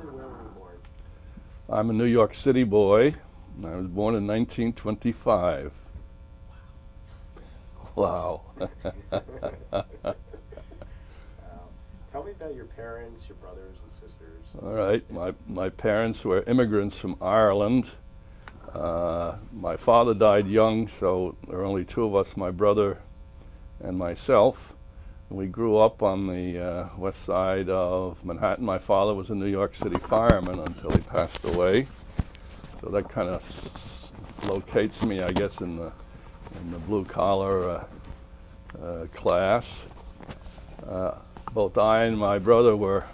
and where were you born? I'm a New York City boy. I was born in 1925. Wow. Tell me about your parents, your brothers and sisters. All right. My parents were immigrants from Ireland. My father died young, so there were only two of us, my brother and myself. And we grew up on the west side of Manhattan. My father was a New York City fireman until he passed away. So that kind of locates me, I guess, in the blue collar class. Both I and my brother were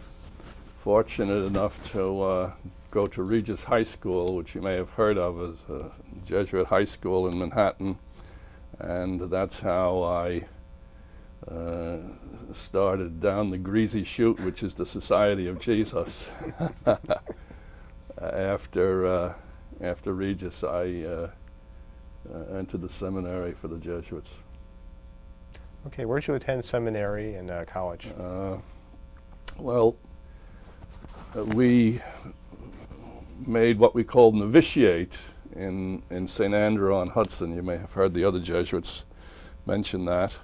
fortunate enough to go to Regis High School, which you may have heard of as a Jesuit high school in Manhattan. And that's how I started down the greasy chute, which is the Society of Jesus. After Regis, I entered the seminary for the Jesuits. Okay, where did you attend seminary and college? Well, we made what we called novitiate in St. Andrew on Hudson. You may have heard the other Jesuits mention that.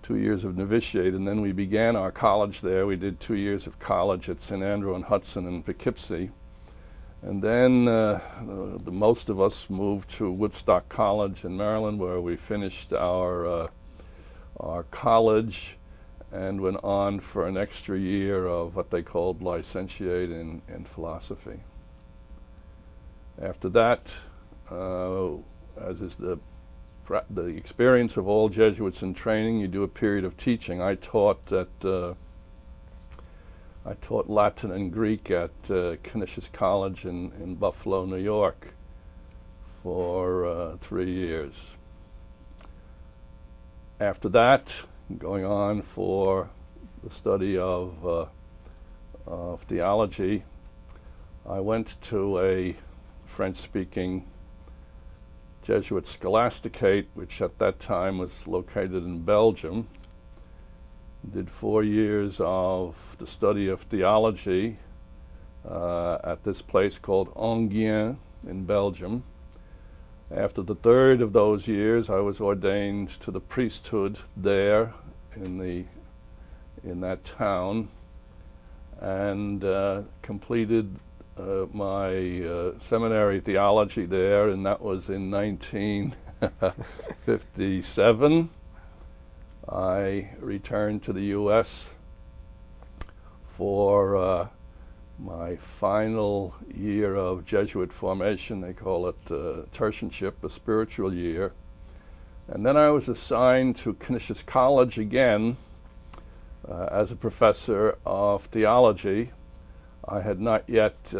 2 years of novitiate, and then we began our college there. We did 2 years of college at St. Andrew on Hudson in Poughkeepsie. And then the most of us moved to Woodstock College in Maryland, where we finished our college and went on for an extra year of what they called licentiate in philosophy. After that, as is the experience of all Jesuits in training, you do a period of teaching. I taught Latin and Greek at Canisius College in Buffalo, New York for 3 years. After that, going on for the study of theology, I went to a French-speaking Jesuit scholasticate, which at that time was located in Belgium. Did 4 years of the study of theology at this place called Enghien in Belgium. After the third of those years, I was ordained to the priesthood there in that town, and completed my seminary theology there, and that was in 1957. I returned to the U.S. for my final year of Jesuit formation. They call it tertianship, a spiritual year. And then I was assigned to Canisius College again as a professor of theology. I had not yet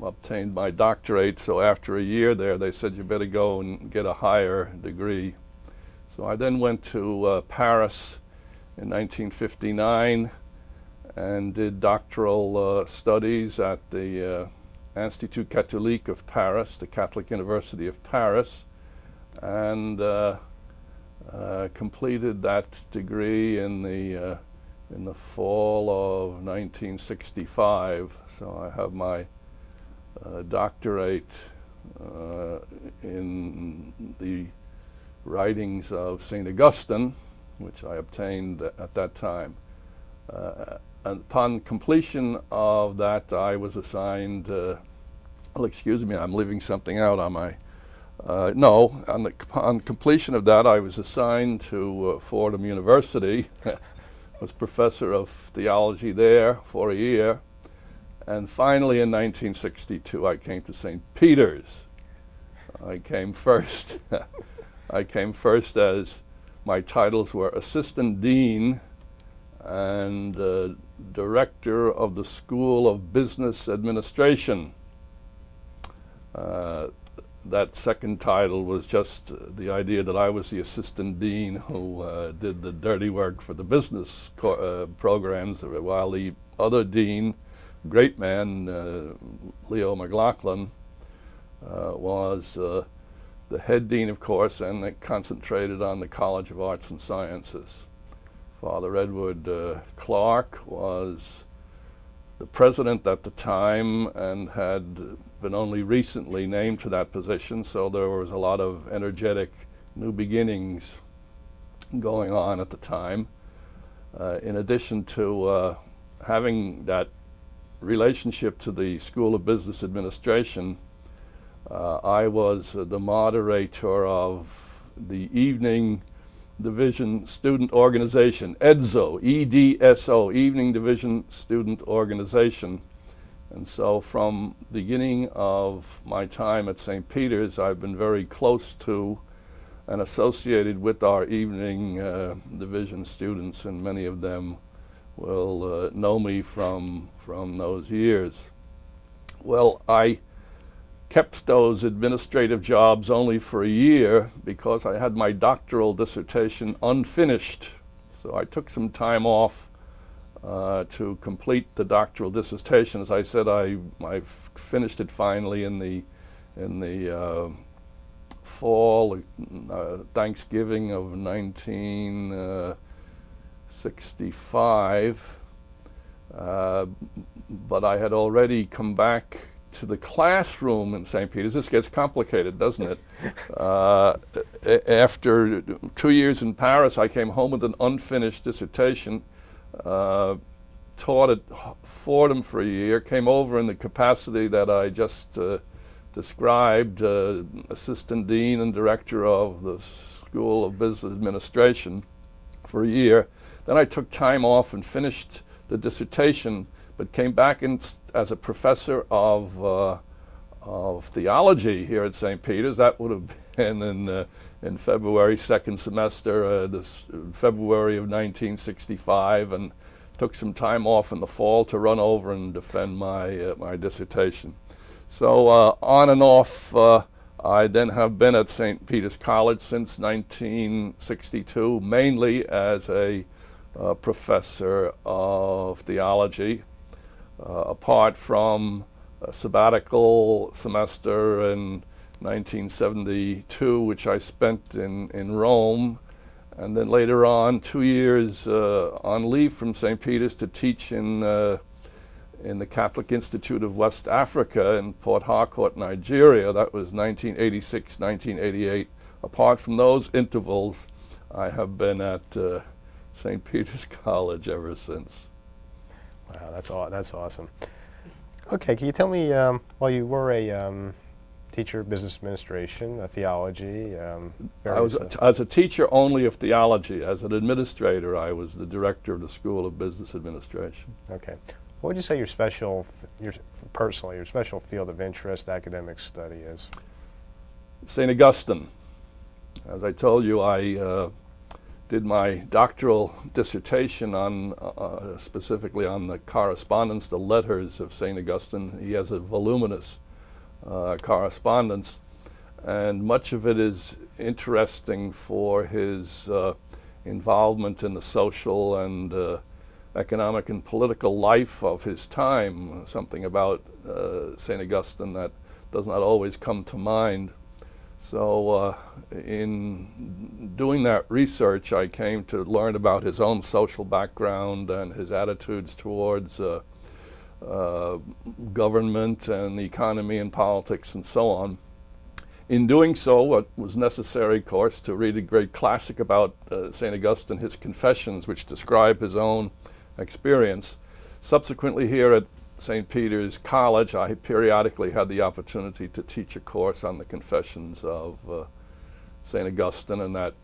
obtained my doctorate, so after a year there, they said, you better go and get a higher degree. So I then went to Paris in 1959 and did doctoral studies at the Institut Catholique of Paris, the Catholic University of Paris, and completed that degree in the fall of 1965. So I have my doctorate in the writings of St. Augustine, which I obtained at that time. And upon completion of that, I was assigned, well, excuse me, I'm leaving something out on my, no, on completion of that, I was assigned to Fordham University, was professor of theology there for a year, and finally in 1962 I came to St. Peter's. I came first. I came first as my titles were Assistant Dean and Director of the School of Business Administration. That second title was just the idea that I was the assistant dean who did the dirty work for the business programs, while the other dean, great man, Leo McLaughlin, was the head dean, of course, and they concentrated on the College of Arts and Sciences. Father Edward Clark was the president at the time and had been only recently named to that position, so there was a lot of energetic new beginnings going on at the time. In addition to having that relationship to the School of Business Administration, I was the moderator of the evening division student organization, EDSO, EDSO, Evening Division Student Organization. And so from the beginning of my time at St. Peter's, I've been very close to and associated with our evening division students, and many of them will know me from those years. Well, I kept those administrative jobs only for a year because I had my doctoral dissertation unfinished. So I took some time off to complete the doctoral dissertation. As I said, I finished it finally in the fall, Thanksgiving of 1965. But I had already come back to the classroom in St. Peter's. This gets complicated, doesn't it? After 2 years in Paris, I came home with an unfinished dissertation, taught at Fordham for a year, came over in the capacity that I just described, assistant dean and director of the School of Business Administration for a year. Then I took time off and finished the dissertation, but came back as a professor of theology here at St. Peter's. That would have been in February, second semester, February of 1965, and took some time off in the fall to run over and defend my dissertation. So on and off, I then have been at St. Peter's College since 1962, mainly as a professor of theology, apart from a sabbatical semester in 1972, which I spent in Rome, and then later on 2 years on leave from St. Peter's to teach in the Catholic Institute of West Africa in Port Harcourt, Nigeria. That was 1986, 1988. Apart from those intervals, I have been at St. Peter's College ever since. Wow, that's awesome. Okay, can you tell me, while you were a teacher of business administration, theology, I was as a teacher only of theology. As an administrator, I was the director of the School of Business Administration. Okay. What would you say your special field of interest, academic study is? St. Augustine. As I told you, I did my doctoral dissertation on specifically on the correspondence, the letters of St. Augustine. He has a voluminous correspondence, and much of it is interesting for his involvement in the social and economic and political life of his time, something about St. Augustine that does not always come to mind. So in doing that research, I came to learn about his own social background and his attitudes towards government and the economy and politics and so on. In doing so, what was necessary, of course, to read a great classic about St. Augustine, his Confessions, which describe his own experience. Subsequently, here at St. Peter's College, I periodically had the opportunity to teach a course on the Confessions of St. Augustine, and that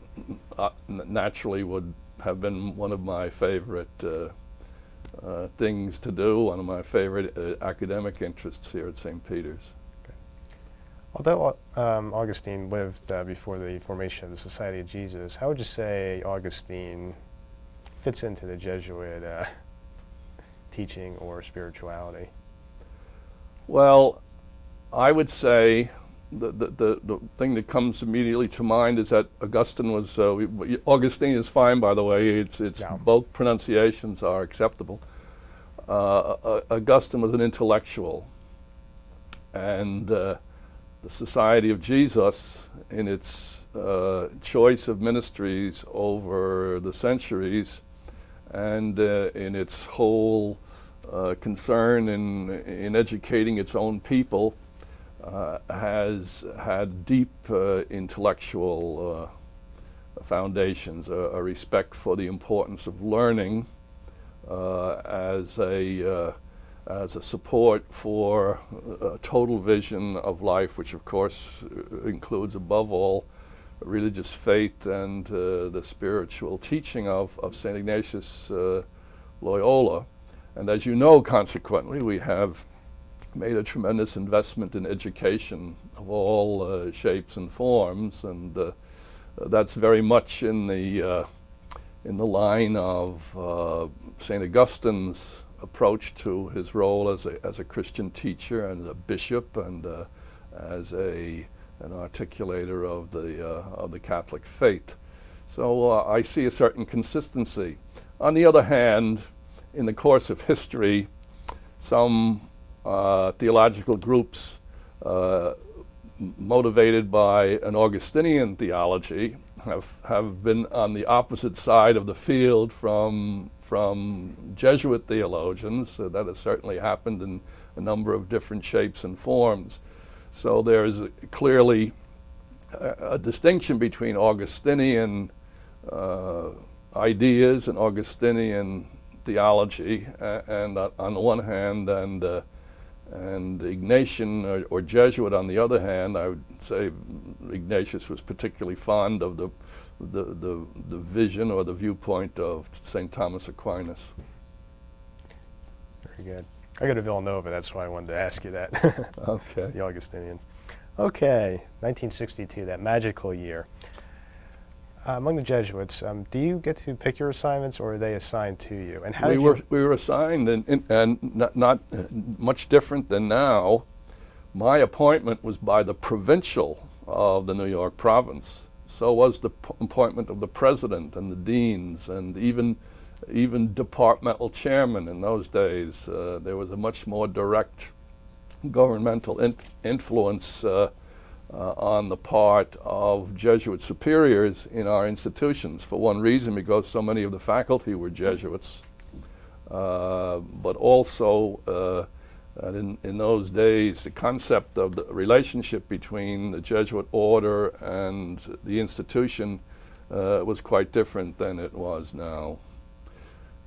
naturally would have been one of my favorite things to do, one of my favorite academic interests here at St. Peter's. Okay. Although Augustine lived before the formation of the Society of Jesus, how would you say Augustine fits into the Jesuit teaching or spirituality? Well, I would say the thing that comes immediately to mind is that Augustine was, Augustine is fine, by the way, it's yeah. Both pronunciations are acceptable. Augustine was an intellectual, and the Society of Jesus, in its choice of ministries over the centuries, and in its whole concern in educating its own people has had deep intellectual foundations, a respect for the importance of learning as a support for a total vision of life, which of course includes above all religious faith and the spiritual teaching of St. Ignatius Loyola. And as you know, consequently, we have made a tremendous investment in education of all shapes and forms, and that's very much in the line of St. Augustine's approach to his role as a Christian teacher and a bishop and as an articulator of the Catholic faith. So I see a certain consistency. On the other hand, in the course of history, some theological groups motivated by an Augustinian theology have been on the opposite side of the field from Jesuit theologians. That has certainly happened in a number of different shapes and forms. So there's clearly a distinction between Augustinian ideas and Augustinian theology, and on the one hand, and Ignatian or Jesuit on the other hand. I would say Ignatius was particularly fond of the vision or the viewpoint of St. Thomas Aquinas. Very good. I go to Villanova, that's why I wanted to ask you that. Okay. The Augustinians. Okay, 1962, that magical year. Among the Jesuits, do you get to pick your assignments, or are they assigned to you? And how we were assigned, and not much different than now. My appointment was by the provincial of the New York province. So was the appointment of the president and the deans, and even departmental chairmen in those days. There was a much more direct governmental influence on the part of Jesuit superiors in our institutions, for one reason, because so many of the faculty were Jesuits, but also in those days the concept of the relationship between the Jesuit order and the institution was quite different than it was now.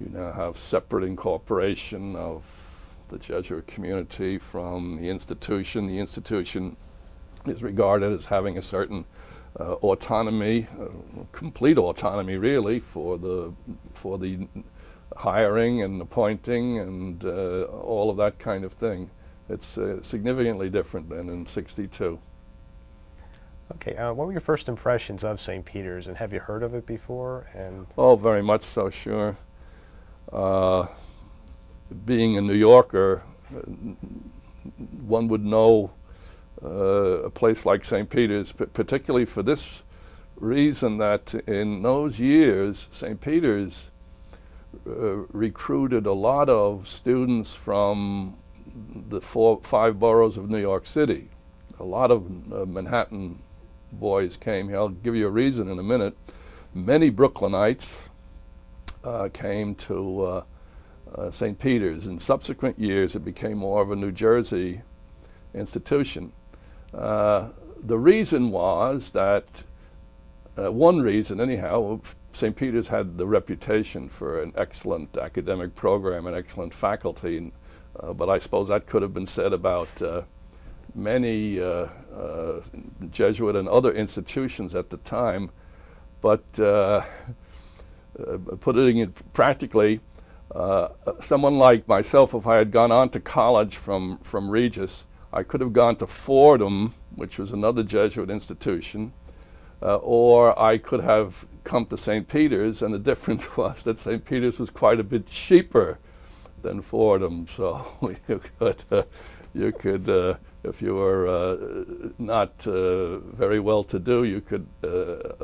You now have separate incorporation of the Jesuit community from the institution. The institution is regarded as having a certain autonomy, complete autonomy really, for the hiring and appointing and all of that kind of thing. It's significantly different than in '62. Okay, what were your first impressions of St. Peter's, and have you heard of it before? And oh, very much so, sure. Being a New Yorker, one would know a place like St. Peter's, particularly for this reason, that in those years, St. Peter's recruited a lot of students from the 5 boroughs of New York City. A lot of Manhattan boys came here. I'll give you a reason in a minute. Many Brooklynites came to St. Peter's. In subsequent years, it became more of a New Jersey institution. The reason was that, one reason anyhow, St. Peter's had the reputation for an excellent academic program and excellent faculty, but I suppose that could have been said about many Jesuit and other institutions at the time. But putting it practically, someone like myself, if I had gone on to college from Regis, I could have gone to Fordham, which was another Jesuit institution, or I could have come to St. Peter's, and the difference was that St. Peter's was quite a bit cheaper than Fordham, so you could, if you were not very well-to-do, you could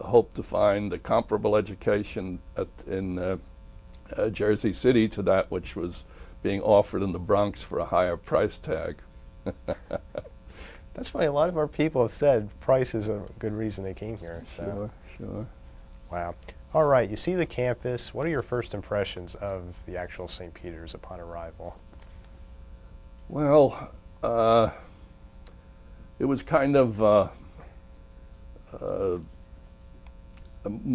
hope to find a comparable education in Jersey City to that which was being offered in the Bronx for a higher price tag. That's funny. A lot of our people have said price is a good reason they came here. So. Sure. Wow. All right, you see the campus. What are your first impressions of the actual St. Peter's upon arrival? Well, it was kind of a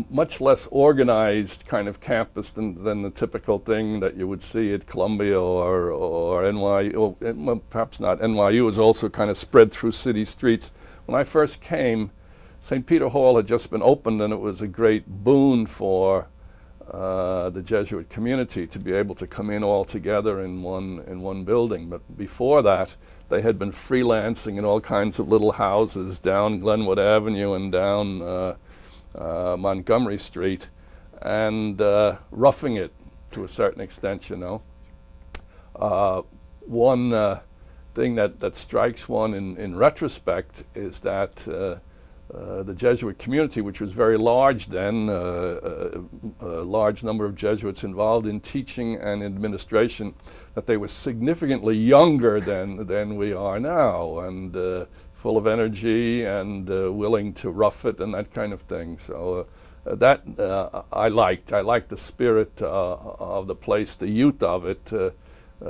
much less organized kind of campus than the typical thing that you would see at Columbia or NYU. Well, perhaps not. NYU was also kind of spread through city streets. When I first came, St. Peter Hall had just been opened, and it was a great boon for the Jesuit community to be able to come in all together in one building. But before that, they had been freelancing in all kinds of little houses down Glenwood Avenue and down Montgomery Street, and roughing it to a certain extent, you know. One thing that strikes one in retrospect is that the Jesuit community, which was very large then, a large number of Jesuits involved in teaching and administration, that they were significantly younger than we are now, and full of energy and willing to rough it and that kind of thing. So that I liked. I liked the spirit of the place, the youth of it.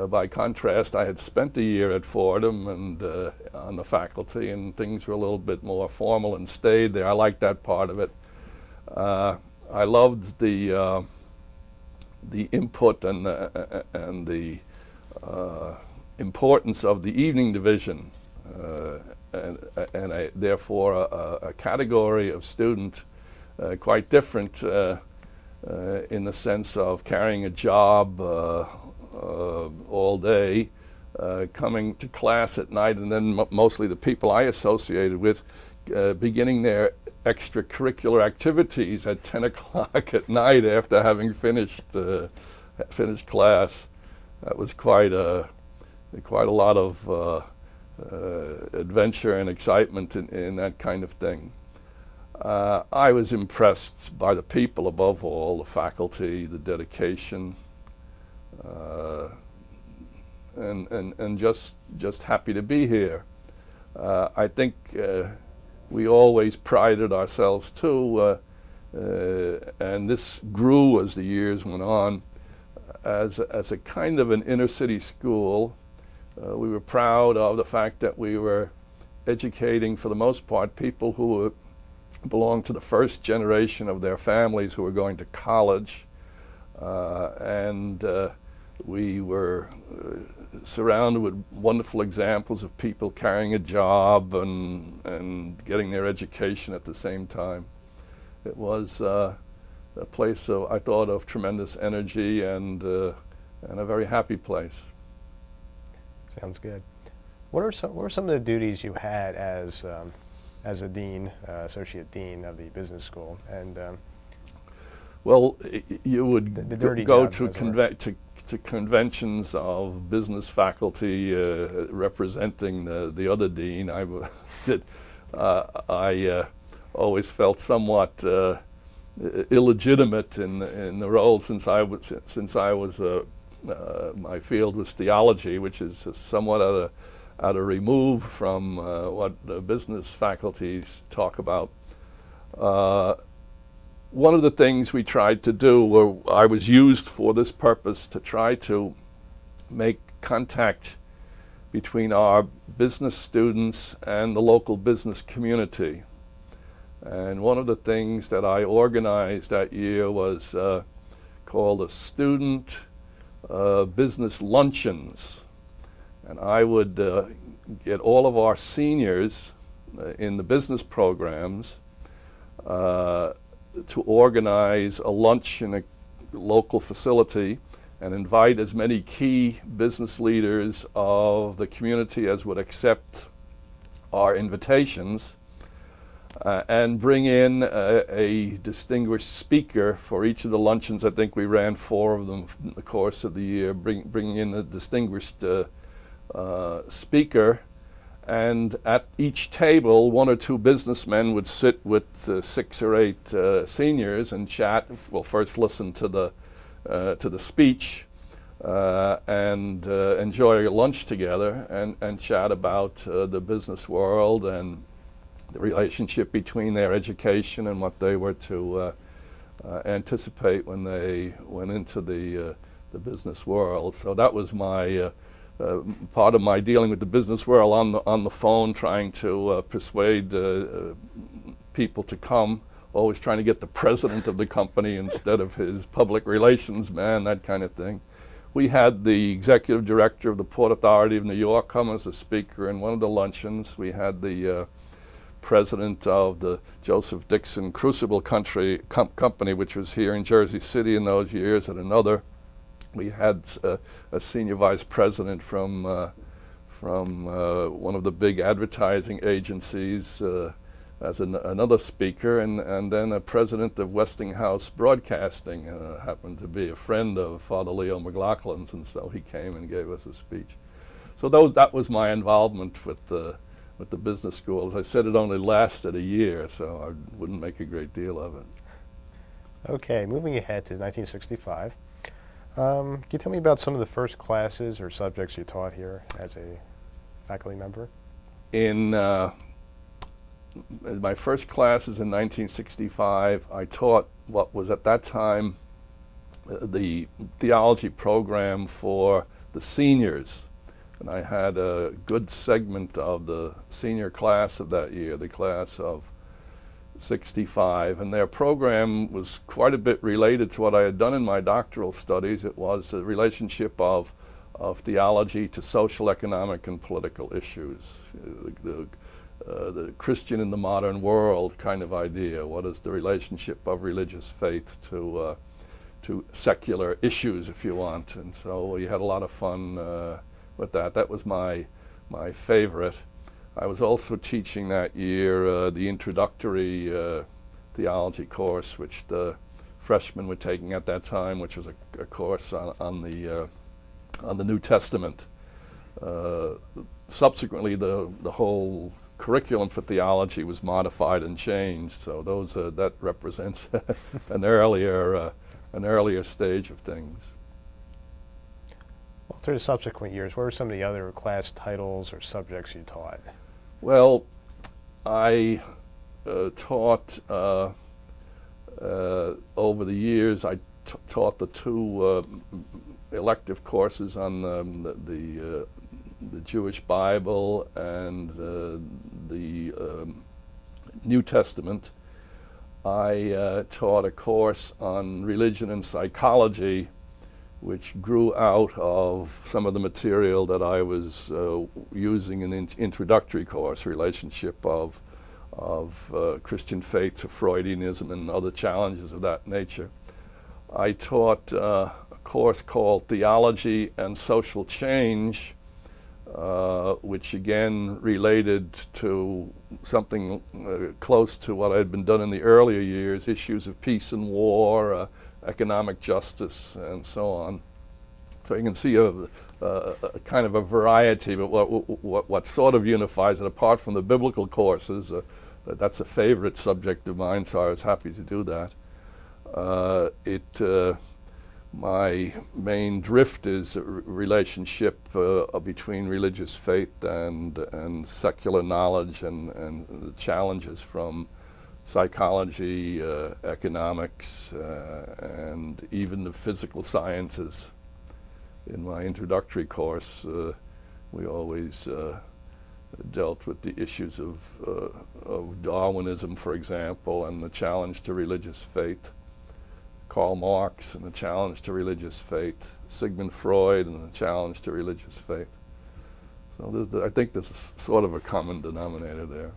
By contrast, I had spent a year at Fordham and on the faculty, and things were a little bit more formal and stayed there. I liked that part of it. I loved the input and the importance of the evening division, and therefore a category of student quite different in the sense of carrying a job all day, coming to class at night, and then mostly the people I associated with beginning their extracurricular activities at 10 o'clock at night after having finished class. That was quite a lot of adventure and excitement in that kind of thing. I was impressed by the people above all, the faculty, the dedication, and just happy to be here. I think we always prided ourselves too, and this grew as the years went on, as a kind of an inner city school. We were proud of the fact that we were educating, for the most part, people who belonged to the first generation of their families who were going to college, and we were surrounded with wonderful examples of people carrying a job and getting their education at the same time. It was a place I thought of tremendous energy and a very happy place. Sounds good. What are some of the duties you had as a dean, associate dean of the business school? And well, you would go to conventions of business faculty representing the other dean. I always felt somewhat illegitimate in the role, since I was my field was theology, which is somewhat at a remove from what the business faculties talk about. One of the things we tried to do, or I was used for this purpose, to try to make contact between our business students and the local business community. And one of the things that I organized that year was called a student business luncheons. And I would get all of our seniors in the business programs to organize a lunch in a local facility and invite as many key business leaders of the community as would accept our invitations, and bring in a distinguished speaker for each of the luncheons. I think we ran 4 of them in the course of the year, bringing in a distinguished speaker. And at each table, 1 or 2 businessmen would sit with 6 or 8 seniors and chat. Well, first listen to the speech and enjoy a lunch together and chat about the business world and the relationship between their education and what they were to anticipate when they went into the business world. So that was my part of my dealing with the business world on the phone, trying to persuade people to come. Always trying to get the president of the company instead of his public relations man, that kind of thing. We had the executive director of the Port Authority of New York come as a speaker in one of the luncheons. We had the president of the Joseph Dixon Crucible Company, which was here in Jersey City in those years, at another. We had a senior vice president from one of the big advertising agencies as another speaker, and then a president of Westinghouse Broadcasting happened to be a friend of Father Leo McLaughlin's, and so he came and gave us a speech. So that was my involvement with the business school. As I said, it only lasted a year, so I wouldn't make a great deal of it. Okay, moving ahead to 1965. Can you tell me about some of the first classes or subjects you taught here as a faculty member? In my first classes in 1965, I taught what was at that time the theology program for the seniors. And I had a good segment of the senior class of that year, the class of 65, and their program was quite a bit related to what I had done in my doctoral studies. It was the relationship of theology to social, economic, and political issues. The Christian in the modern world kind of idea. What is the relationship of religious faith to secular issues, if you want? And so we had a lot of fun with that. That was my favorite. I was also teaching that year the introductory theology course, which the freshmen were taking at that time, which was a course on the New Testament. Subsequently, the whole curriculum for theology was modified and changed. So that represents an earlier stage of things. Well, through the subsequent years, what were some of the other class titles or subjects you taught? Well, I taught over the years. I taught the two elective courses on the Jewish Bible and the New Testament. I taught a course on religion and psychology, which grew out of some of the material that I was using in the introductory course, relationship of Christian faith to Freudianism and other challenges of that nature. I taught a course called Theology and Social Change, which again related to something close to what I had been done in the earlier years, issues of peace and war, economic justice, and so on. So you can see a kind of a variety, but what sort of unifies it, apart from the biblical courses, that's a favorite subject of mine, so I was happy to do that. My main drift is a relationship between religious faith and secular knowledge and the challenges from psychology, economics, and even the physical sciences. In my introductory course, we always dealt with the issues of Darwinism, for example, and the challenge to religious faith. Karl Marx and the challenge to religious faith. Sigmund Freud and the challenge to religious faith. So I think there's sort of a common denominator there.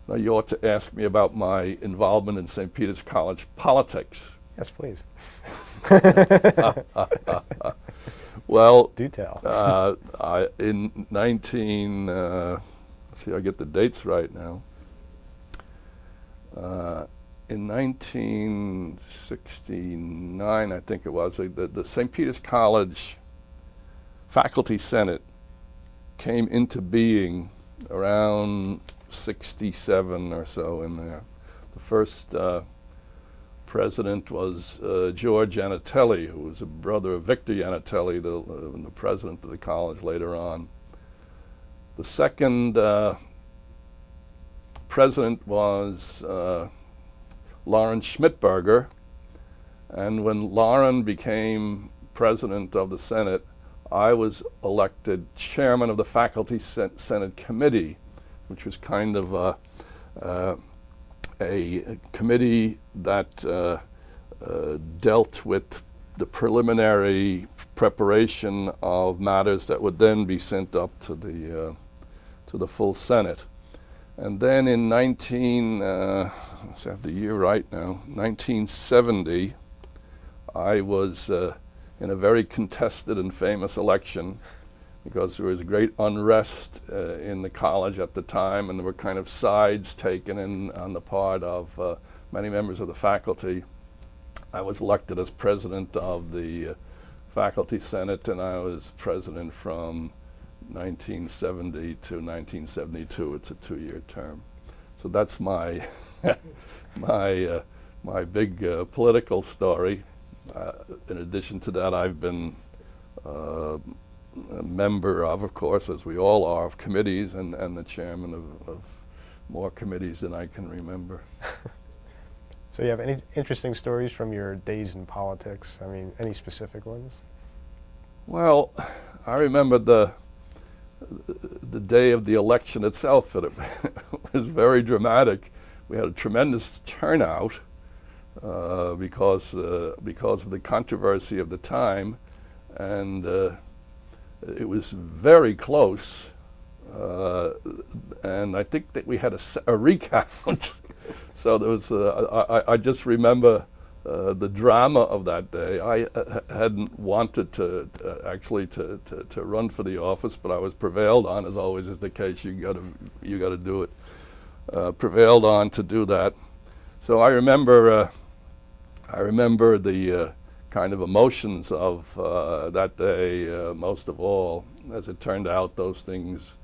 Now you ought to ask me about my involvement in St. Peter's College politics. Yes, please. Well, do tell. In 19, let's see, I get the dates right now. In 1969, I think it was, the St. Peter's College Faculty Senate came into being around 67 or so in there. The first president was George Yanatelli, who was a brother of Victor Yanatelli, the president of the college later on. The second president was Lauren Schmidberger. And when Lauren became president of the Senate, I was elected chairman of the Faculty Senate Committee, which was kind of a committee that dealt with the preliminary preparation of matters that would then be sent up to the full Senate. And then in let's have the year right now, 1970, I was in a very contested and famous election because there was great unrest in the college at the time, and there were kind of sides taken on the part of many members of the faculty. I was elected as president of the Faculty Senate, and I was president from 1970 to 1972. It's a 2-year term. So that's my my big political story. In addition to that, I've been a member of course, as we all are, of committees and the chairman of more committees than I can remember. So you have any interesting stories from your days in politics? I mean, any specific ones? Well, I remember the day of the election itself, and it was very dramatic. We had a tremendous turnout because of the controversy of the time, and it was very close. And I think that we had a recount. So there was. I just remember the drama of that day. I hadn't wanted to actually to run for the office, but I was prevailed on, as always is the case. You got to do it. Prevailed on to do that. So I remember the kind of emotions of that day most of all. As it turned out, those things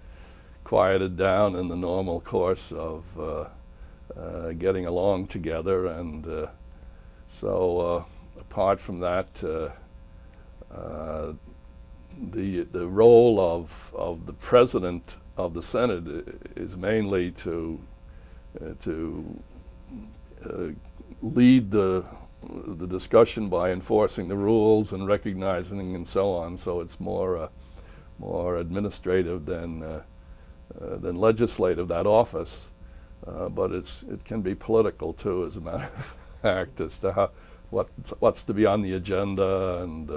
quieted down in the normal course of getting along together, and so apart from that, the role of the president of the Senate is mainly to lead the discussion by enforcing the rules and recognizing and so on. So it's more administrative than legislative, that office. But it can be political too, as a matter of fact, as to what's to be on the agenda, and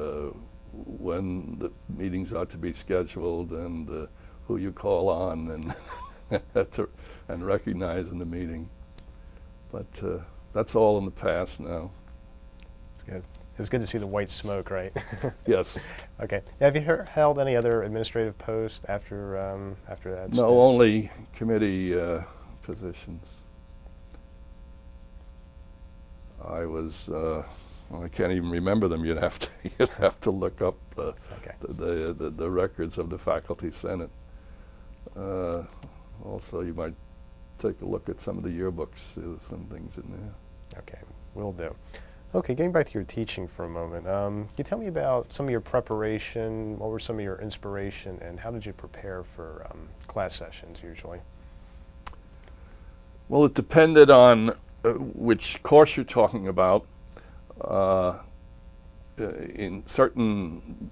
when the meetings are to be scheduled, and who you call on, and and recognize in the meeting. But that's all in the past now. It's good. It's good to see the white smoke, right? Yes. Okay. Have you held any other administrative posts after that? No, stint? Only committee positions. I was. Well, I can't even remember them. You'd have to look up okay. the records of the Faculty Senate. Also, you might take a look at some of the yearbooks. There's some things in there. Okay, will do. Okay, getting back to your teaching for a moment, can you tell me about some of your preparation? What were some of your inspiration, and how did you prepare for class sessions usually? Well, it depended on which course you're talking about. In certain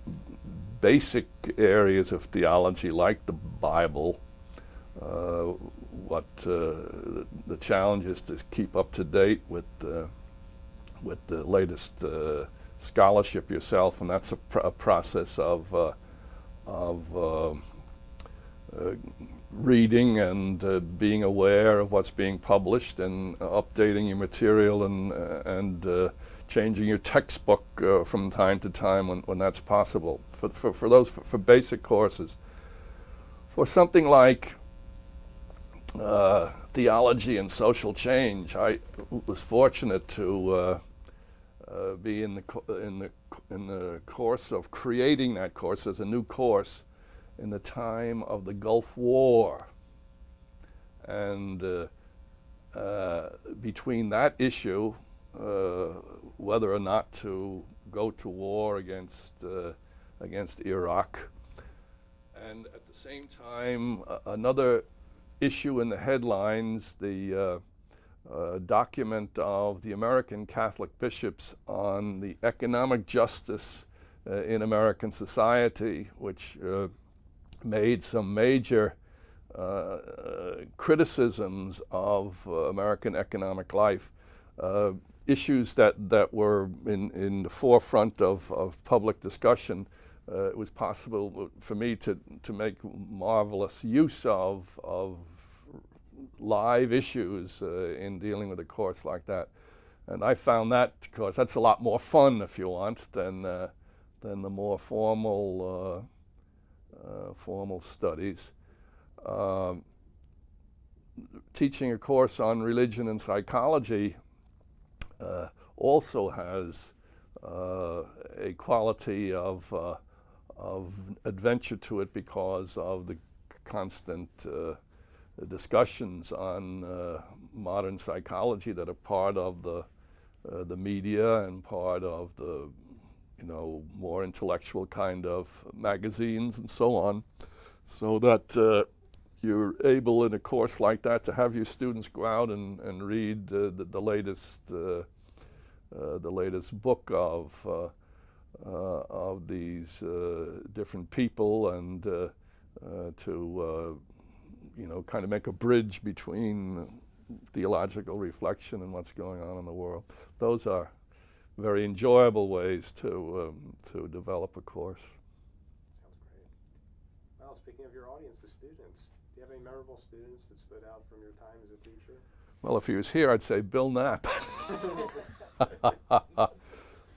basic areas of theology, like the Bible, what the challenge is to keep up to date with the latest scholarship yourself, and that's a process of reading and being aware of what's being published, and updating your material, and changing your textbook from time to time when that's possible. For basic courses. For something like theology and social change, I was fortunate to be in the course of creating that course as a new course in the time of the Gulf War, and between that issue, whether or not to go to war against Iraq, and at the same time another issue in the headlines, the document of the American Catholic bishops on the economic justice in American society, which made some major criticisms of American economic life, issues that were in the forefront of public discussion. It was possible for me to make marvelous use of live issues in dealing with a course like that. And I found that course, that's a lot more fun, if you want, than the more formal studies. Teaching a course on religion and psychology also has a quality of adventure to it because of the constant discussions on modern psychology that are part of the media and part of the more intellectual kind of magazines and so on, so that you're able in a course like that to have your students go out and read the latest book of these different people, and to kind of make a bridge between theological reflection and what's going on in the world. Those are very enjoyable ways to develop a course. Sounds great. Well, speaking of your audience, the students, do you have any memorable students that stood out from your time as a teacher? Well, if he was here, I'd say Bill Knapp.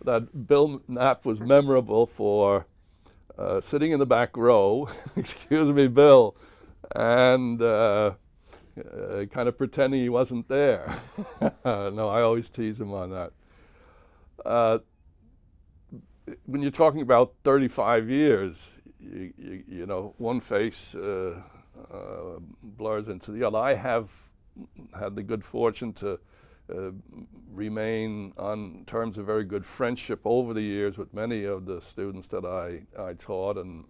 That Bill Knapp was memorable for sitting in the back row, excuse me, Bill, and kind of pretending he wasn't there. No, I always tease him on that. When you're talking about 35 years, you know, one face blurs into the other. I have had the good fortune to remain on terms of very good friendship over the years with many of the students that I taught, and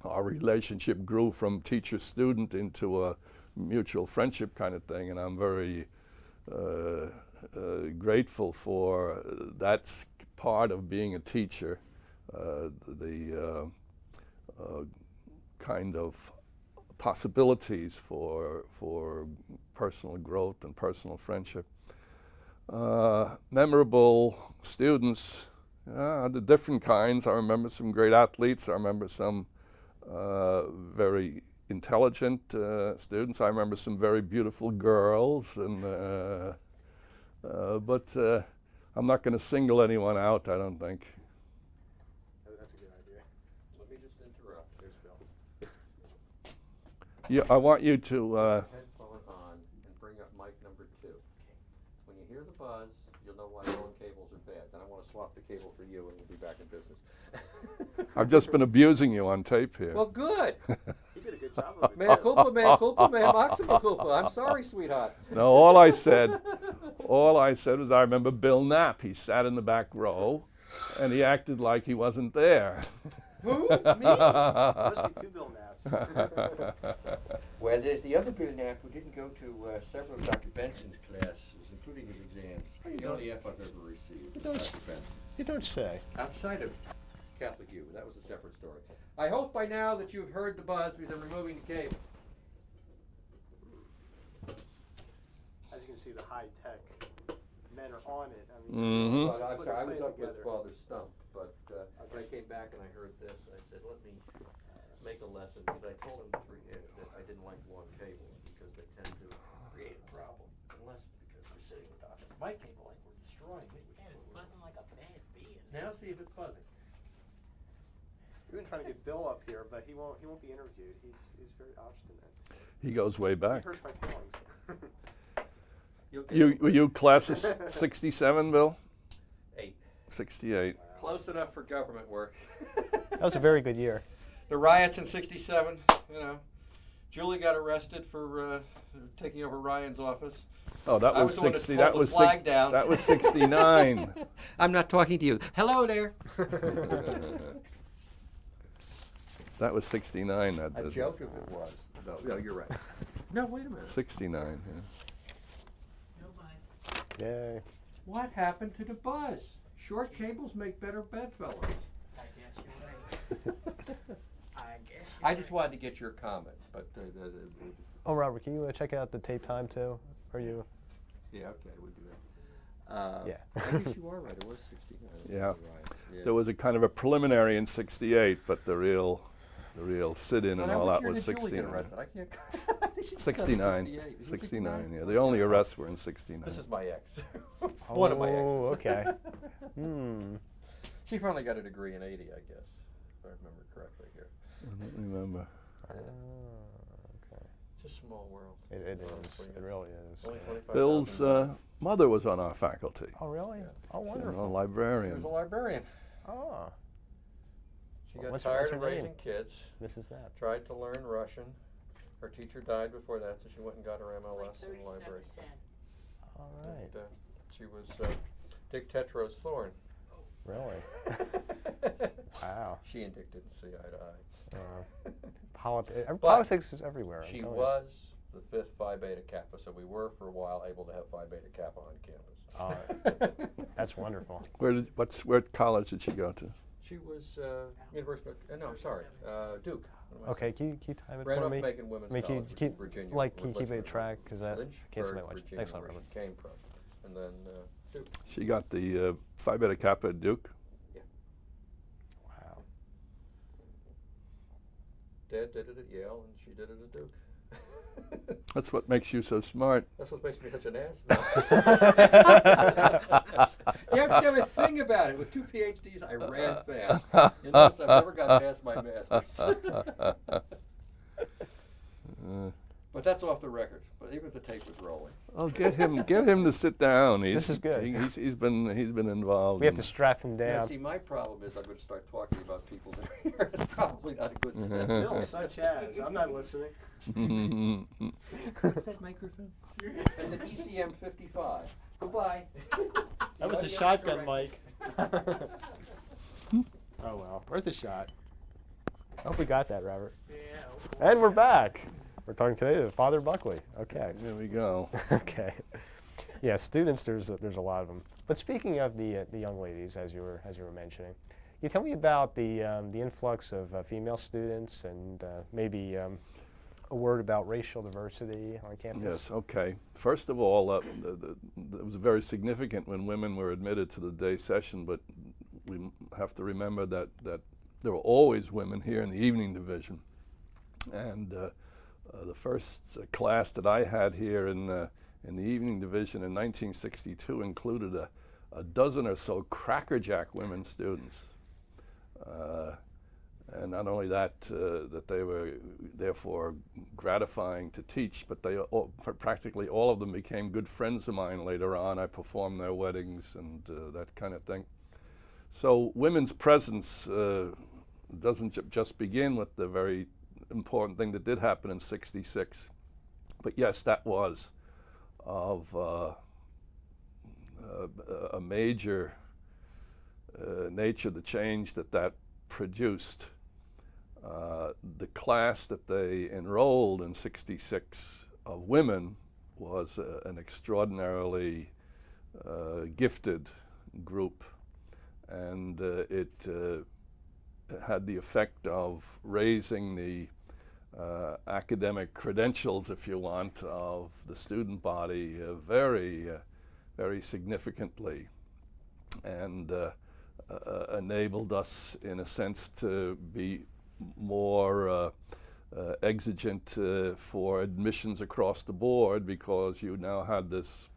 our relationship grew from teacher-student into a mutual friendship kind of thing, and I'm very grateful for that part of being a teacher, the kind of possibilities for personal growth and personal friendship. Memorable students, the different kinds. I remember some great athletes. I remember some very intelligent students. I remember some very beautiful girls, and but I'm not going to single anyone out, I don't think. That's a good idea. Let me just interrupt. There's Bill. Yeah, I want you to. Headphone on and bring up mic number 2. When you hear the buzz, you'll know why long cables are bad. Then I want to swap the cable for you, and we'll be back in business. I've just been abusing you on tape here. Well, good. He did a good job of it. Man culpa, man culpa, man maxima culpa. I'm sorry, sweetheart. No, all I said was I remember Bill Knapp. He sat in the back row, and he acted like he wasn't there. Who? Me? Must be 2 Bill Knapps. Well, there's the other Bill Knapp who didn't go to several of Dr. Benson's classes, including his exams. The only F I've ever received was Dr. Benson. You don't say. Outside of Catholic U, that was a separate story. I hope by now that you've heard the buzz because I'm removing the cable. As you can see, the high-tech men are on it. I mean, Mm-hmm. Well, I'm sorry, I was Put it up with together. Father Stump, but when I came back and I heard this, I said, let me make a lesson, because I told him that I didn't like long cables because they tend to create a problem, unless it's because we're sitting with Dr. My cable, like we're destroying it. Man, it's buzzing like a bad bee. Now see if it's buzzing. We've been trying to get Bill up here, but he won't be interviewed. He's very obstinate. He goes way back. He hurts my feelings. Were you class of 67, Bill? 8. 68. Close enough for government work. That was a very good year. The riots in '67, you know. Julie got arrested for taking over Ryan's office. Oh, that I was was the one that 60. pulled That the was flag down. That was 69. I'm not talking to you. Hello there. That was 69. That A business. joke if it was. No, you're right. No, wait a minute. 69. Yeah. No buys. Yay. What happened to the buzz? Short cables make better bedfellows. I guess you're right. I guess you're I just right. wanted to get your comment, but Oh, Robert, can you check out the tape time too? Are you? yeah, okay, we'll do that. Yeah. I guess you are right. It was 69. Yeah. You're right. Yeah. There was a kind of a preliminary in '68, but the real sit-in Well, and that all that year was did Julie get 69. arrested? I can't. I think she got 69. 68. Is it 69, yeah. The only arrests were in 69. This is my ex. One of my exes. Oh, okay. Hmm. She finally got a degree in 80, I guess, if I remember correctly here. I don't remember. Okay. It's a small world. It Honestly, is. It really is. Only 25,000 Bill's people. mother was on our faculty. Oh, really? Yeah. Oh, She was a wonderful. She was librarian. a librarian. Oh, She Well, got what's tired her of name? raising kids, this is that. tried to learn Russian. Her teacher died before that, so she went and got her It's like MLS in library. 3710. All right. And, she was Dick Tetro's thorn. Really? Wow. She and Dick didn't see eye to eye. But But politics is everywhere. I'm She telling you. was the 5th Phi Beta Kappa, so we were for a while able to have Phi Beta Kappa on campus. That's wonderful. What college did she go to? She was University of, no, I'm sorry, Duke. What am I Okay, can you time it for Randolph me? Macon Women's I mean, can you College, which keep- is Virginia. like, can you keep it Lynchburg. track? 'Cause that- I can't see my Lynchburg, watch. Virginia, Thanks a lot, where Robert. she came from, and then Duke. She got the Phi Beta Kappa at Duke. Wow. Dad did it at Yale, and she did it at Duke. That's what makes you so smart. That's what makes me such an ass. You have to have a thing about it. With 2 PhDs, I ran fast. You notice I've never got past my master's. But that's off the record. But even if the tape was rolling. Oh, get him to sit down. This is good. He's been involved. We have in- to strap him Now, down. see, my problem is I'm going to start talking about people that are here. It's probably not a good fit. Bill, such as. I'm not listening. What's that microphone? It's an ECM 55. Goodbye. That was a Yeah, shotgun correct. mic. Oh well, worth a shot. I hope we got that, Robert. Yeah. And we're back. We're talking today to Father Buckley. Okay. There we go. Okay. Yeah, students. There's a lot of them. But speaking of the young ladies, as you were mentioning, can you tell me about the influx of female students and maybe a word about racial diversity on campus? Yes, okay. First of all, it was very significant when women were admitted to the day session, but we have to remember that there were always women here in the evening division. And the first class that I had here in the evening division in 1962 included a dozen or so crackerjack women students. And not only that, that they were therefore gratifying to teach, but practically all of them became good friends of mine later on. I performed their weddings and that kind of thing. So women's presence doesn't just begin with the very important thing that did happen in '66. But yes, that was of a major nature, the change that produced. The class that they enrolled in '66 of women was an extraordinarily gifted group, and it had the effect of raising the academic credentials, if you want, of the student body very, very significantly, and enabled us, in a sense, to be more exigent for admissions across the board, because you now had this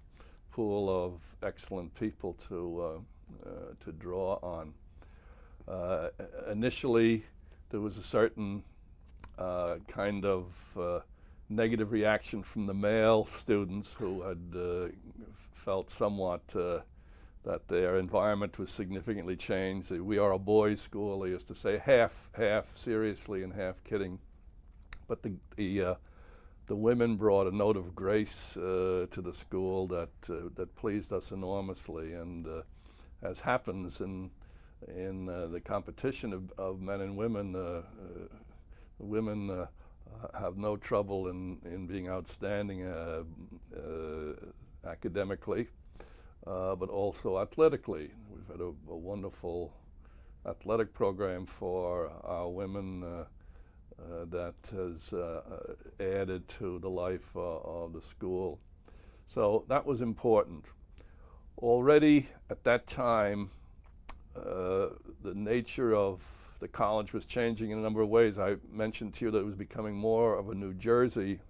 pool of excellent people to draw on. Initially, there was a certain kind of negative reaction from the male students who had felt somewhat that their environment was significantly changed. We are a boys' school, they used to say, half seriously and half kidding. But the women brought a note of grace to the school that pleased us enormously. And as happens in the competition of men and women, the women have no trouble in being outstanding academically. but also athletically. We've had a wonderful athletic program for our women that has added to the life of the school. So that was important. Already at that time, the nature of the college was changing in a number of ways. I mentioned to you that it was becoming more of a New Jersey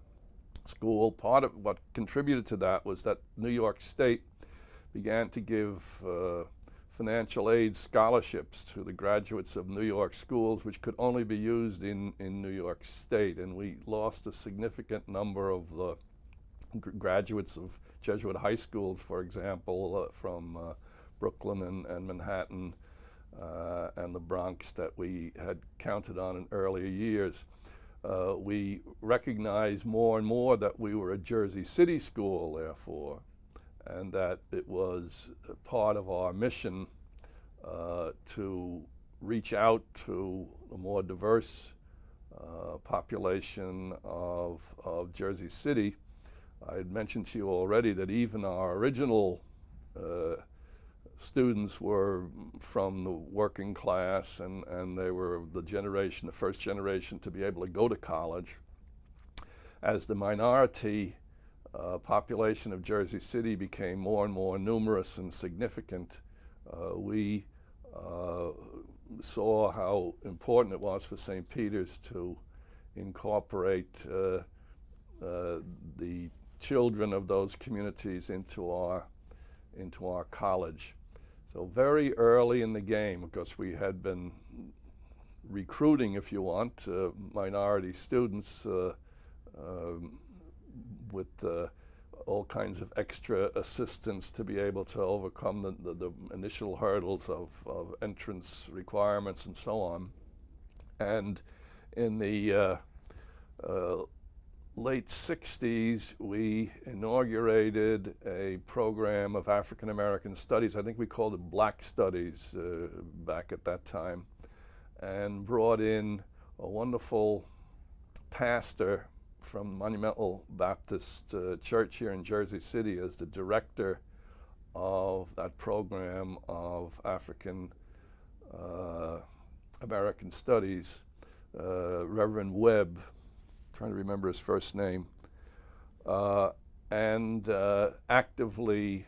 school. Part of what contributed to that was that New York State began to give financial aid scholarships to the graduates of New York schools, which could only be used in New York State. And we lost a significant number of the graduates of Jesuit high schools, for example, from Brooklyn and Manhattan and the Bronx that we had counted on in earlier years. We recognized more and more that we were a Jersey City school, therefore, and that it was part of our mission to reach out to a more diverse population of Jersey City. I had mentioned to you already that even our original students were from the working class, and they were the first generation to be able to go to college. As the minority population of Jersey City became more and more numerous and significant, we saw how important it was for St. Peter's to incorporate the children of those communities into our college. So very early in the game, because we had been recruiting, if you want, minority students with all kinds of extra assistance to be able to overcome the initial hurdles of entrance requirements and so on. And in the late 60s, we inaugurated a program of African American studies. I think we called it Black Studies back at that time, and brought in a wonderful pastor from Monumental Baptist Church here in Jersey City as the director of that program of African American studies, Reverend Webb, trying to remember his first name, and actively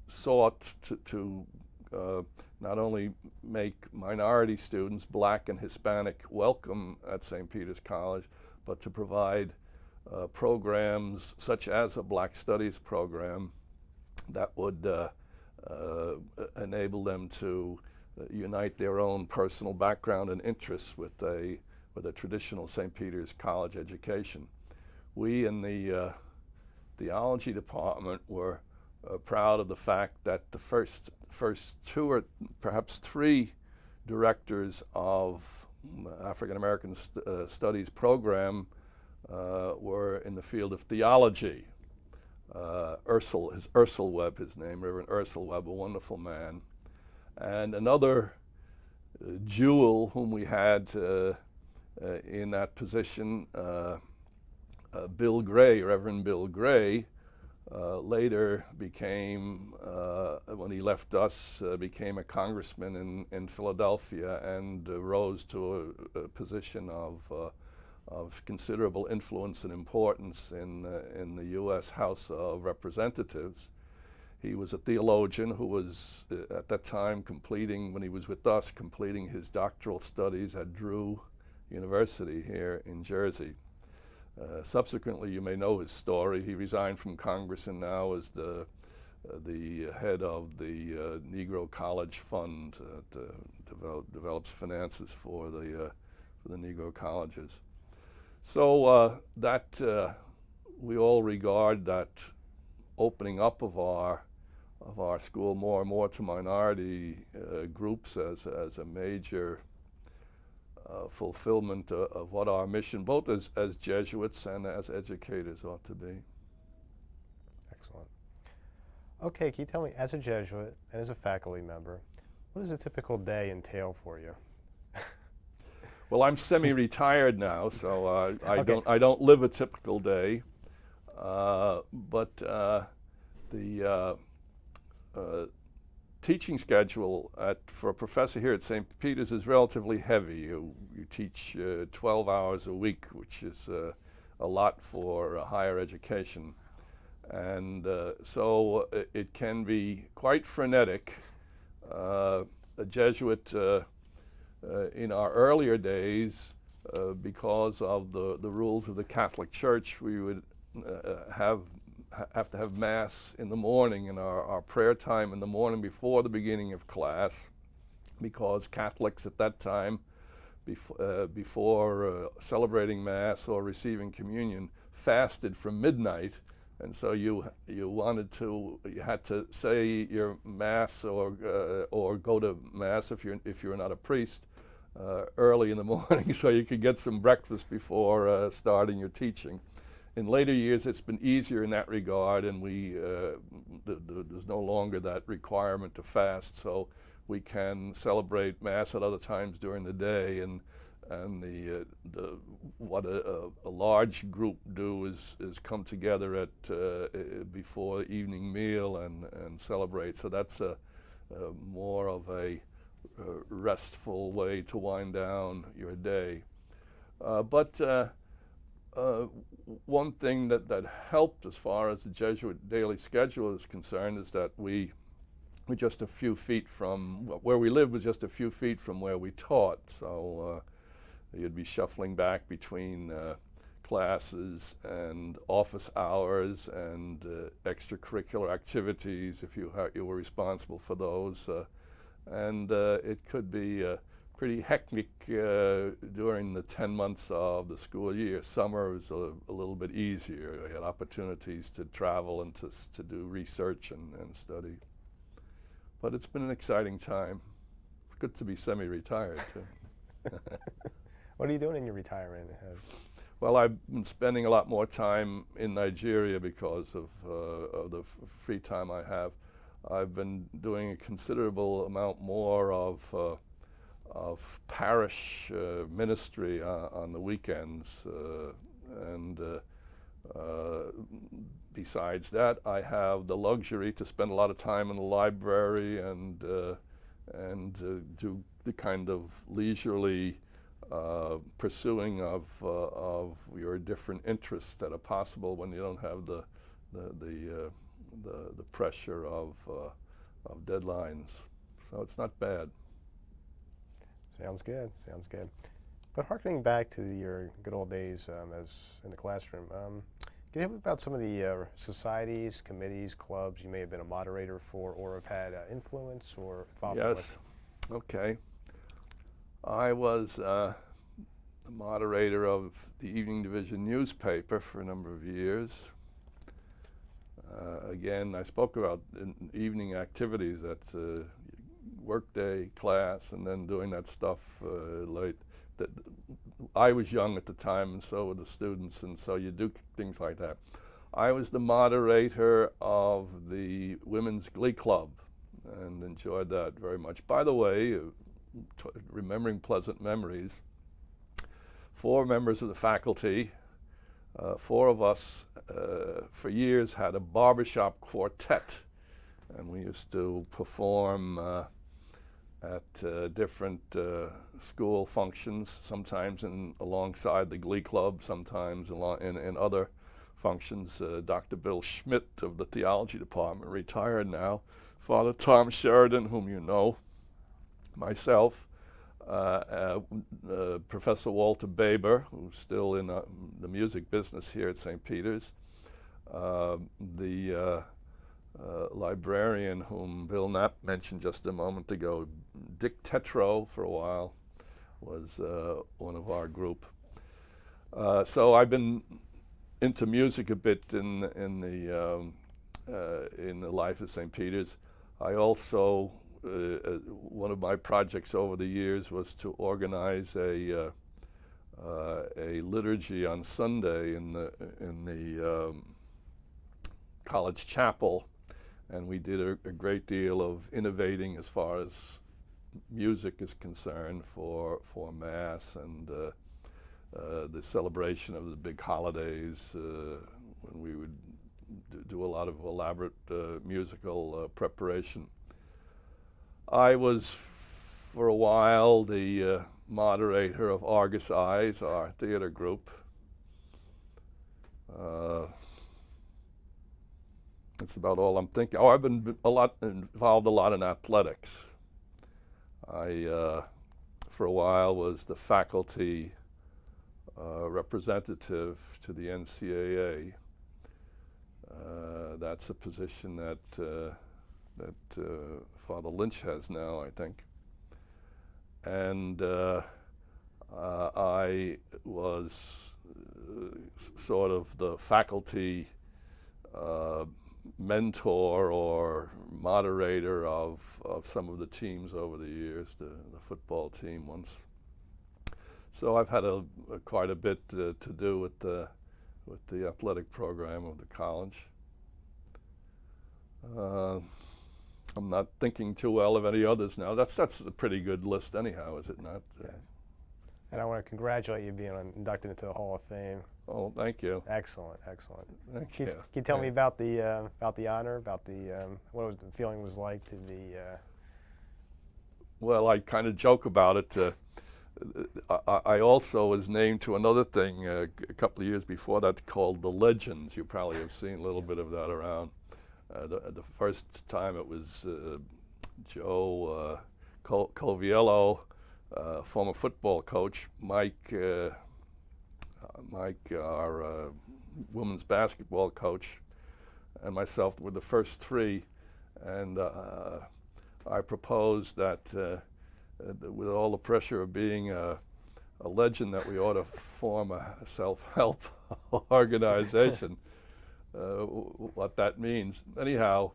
sought to not only make minority students, black and Hispanic, welcome at St. Peter's College, but to provide programs such as a Black Studies program that would enable them to unite their own personal background and interests with a traditional St. Peter's College education. We in the theology department were proud of the fact that the first two or perhaps three directors of the African American Studies program were in the field of theology. Ursel Webb, his name, Reverend Ursel Webb, a wonderful man. And another jewel whom we had in that position, Bill Gray, Reverend Bill Gray, later became, when he left us, became a congressman in Philadelphia and rose to a position of considerable influence and importance in the U.S. House of Representatives. He was a theologian who was, at that time, when he was with us, completing his doctoral studies at Drew University here in Jersey. Subsequently, you may know his story. He resigned from Congress and now is the head of the Negro College Fund that develops finances for the Negro colleges. So that we all regard that opening up of our school more and more to minority groups as a major fulfillment of what our mission, both as Jesuits and as educators, ought to be. Excellent. Okay, can you tell me, as a Jesuit and as a faculty member, what does a typical day entail for you? Well, I'm semi-retired now, so I Okay. don't live a typical day, but The teaching schedule for a professor here at St. Peter's is relatively heavy. You teach 12 hours a week, which is a lot for higher education. And so it can be quite frenetic. A Jesuit in our earlier days, because of the rules of the Catholic Church, we would have to have Mass in the morning, in our prayer time in the morning before the beginning of class, because Catholics at that time, before celebrating Mass or receiving communion, fasted from midnight, and so you had to say your Mass or go to Mass if you're not a priest early in the morning, so you could get some breakfast before starting your teaching. In later years, it's been easier in that regard, and there's no longer that requirement to fast, so we can celebrate Mass at other times during the day. And what a large group do is come together at before the evening meal and celebrate. So that's more of a restful way to wind down your day. But one thing that helped as far as the Jesuit daily schedule is concerned is that we're just a few feet from where we lived, was just a few feet from where we taught. So you'd be shuffling back between classes and office hours and extracurricular activities if you were responsible for those. And it could be pretty hectic during the 10 months of the school year. Summer was a little bit easier. We had opportunities to travel and to do research and study. But it's been an exciting time. It's good to be semi-retired too. What are you doing in your retirement? Well, I've been spending a lot more time in Nigeria because of the free time I have. I've been doing a considerable amount more of parish ministry on the weekends, and besides that, I have the luxury to spend a lot of time in the library and do the kind of leisurely pursuing of your different interests that are possible when you don't have the pressure of deadlines. So it's not bad. Sounds good. Sounds good. But harkening back to your good old days as in the classroom, can you tell me about some of the societies, committees, clubs you may have been a moderator for or have had influence or involvement with? Yes. Okay. I was the moderator of the Evening Division newspaper for a number of years. Again, I spoke about evening activities at workday, class, and then doing that stuff late. I was young at the time, and so were the students, and so you do things like that. I was the moderator of the Women's Glee Club and enjoyed that very much. By the way, remembering pleasant memories, 4 members of the faculty, 4 of us for years had a barbershop quartet, and we used to perform at different school functions, sometimes alongside the Glee Club, sometimes in other functions. Dr. Bill Schmidt of the theology department, retired now, Father Tom Sheridan, whom you know, myself, Professor Walter Baber, who's still in the music business here at St. Peter's, the librarian whom Bill Knapp mentioned just a moment ago, Dick Tetro, for a while, was one of our group. So I've been into music a bit in the life of St. Peter's. I also one of my projects over the years was to organize a liturgy on Sunday in the college chapel, and we did a great deal of innovating as far as music is concerned for Mass and the celebration of the big holidays, when we would do a lot of elaborate musical preparation. I was, for a while, the moderator of Argus Eyes, our theater group. That's about all I'm thinking. Oh, I've been involved a lot in athletics. I, for a while, was the faculty representative to the NCAA. That's a position that Father Lynch has now, I think. And I was sort of the faculty mentor or moderator of some of the teams over the years, the football team once. So I've had quite a bit to do with the athletic program of the college. I'm not thinking too well of any others now. That's a pretty good list anyhow, is it not? Yes. And I want to congratulate you being inducted into the Hall of Fame. Oh, thank you. Excellent, excellent. Thank Can you. you tell me about the honor, about what was the feeling was like to be? Well, I kind of joke about it. I also was named to another thing a couple of years before that called the Legends. You probably have seen a little bit of that around. The first time it was Joe Coviello, former football coach, Mike, our women's basketball coach, and myself were the first three. And I proposed that with all the pressure of being a legend, that we ought to form a self-help organization. What that means. Anyhow,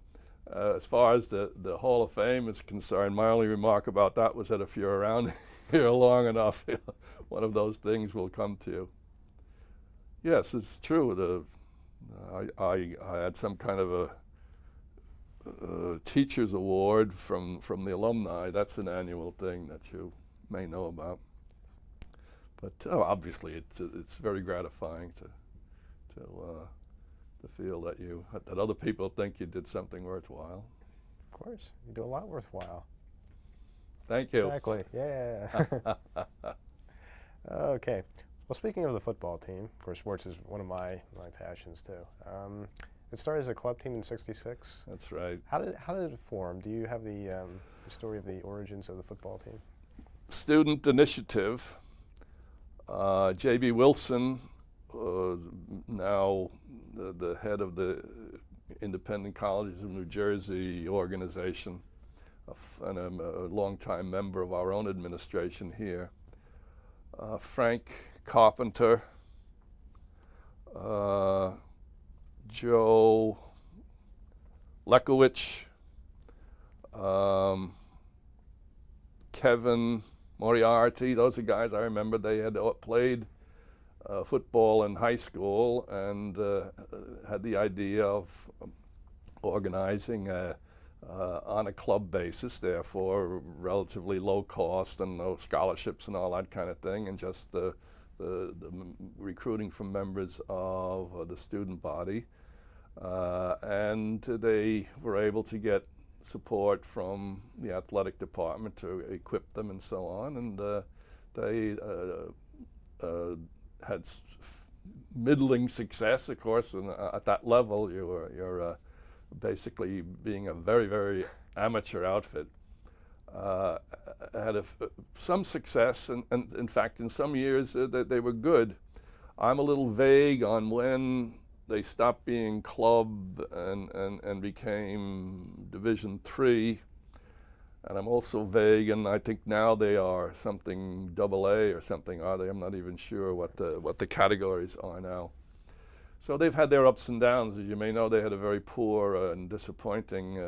as far as the Hall of Fame is concerned, my only remark about that was that if you're around here long enough, one of those things will come to you. Yes, it's true. I had some kind of a teacher's award from the alumni. That's an annual thing that you may know about. But obviously, it's very gratifying to feel that that other people think you did something worthwhile. Of course, you do a lot worthwhile. Thank you. Exactly. Yeah. Okay. Well, speaking of the football team, of course, sports is one of my passions too. It started as a club team in '66. That's right. How did it form? Do you have the story of the origins of the football team? Student initiative. J.B. Wilson, now the head of the Independent Colleges of New Jersey organization, and I'm a longtime member of our own administration here. Frank Carpenter, Joe Lekowicz, Kevin Moriarty, those are guys I remember. They had played football in high school and had the idea of organizing on a club basis, therefore relatively low cost and no scholarships and all that kind of thing, and just the recruiting from members of the student body. And they were able to get support from the athletic department to equip them and so on, and they had middling success, of course, and at that level you're basically being a very, very amateur outfit. Had some success, and in fact in some years they were good. I'm a little vague on when they stopped being club and became Division III. And I'm also vague, and I think now they are something AA or something, are they? I'm not even sure what the categories are now. So they've had their ups and downs. As you may know, they had a very poor and disappointing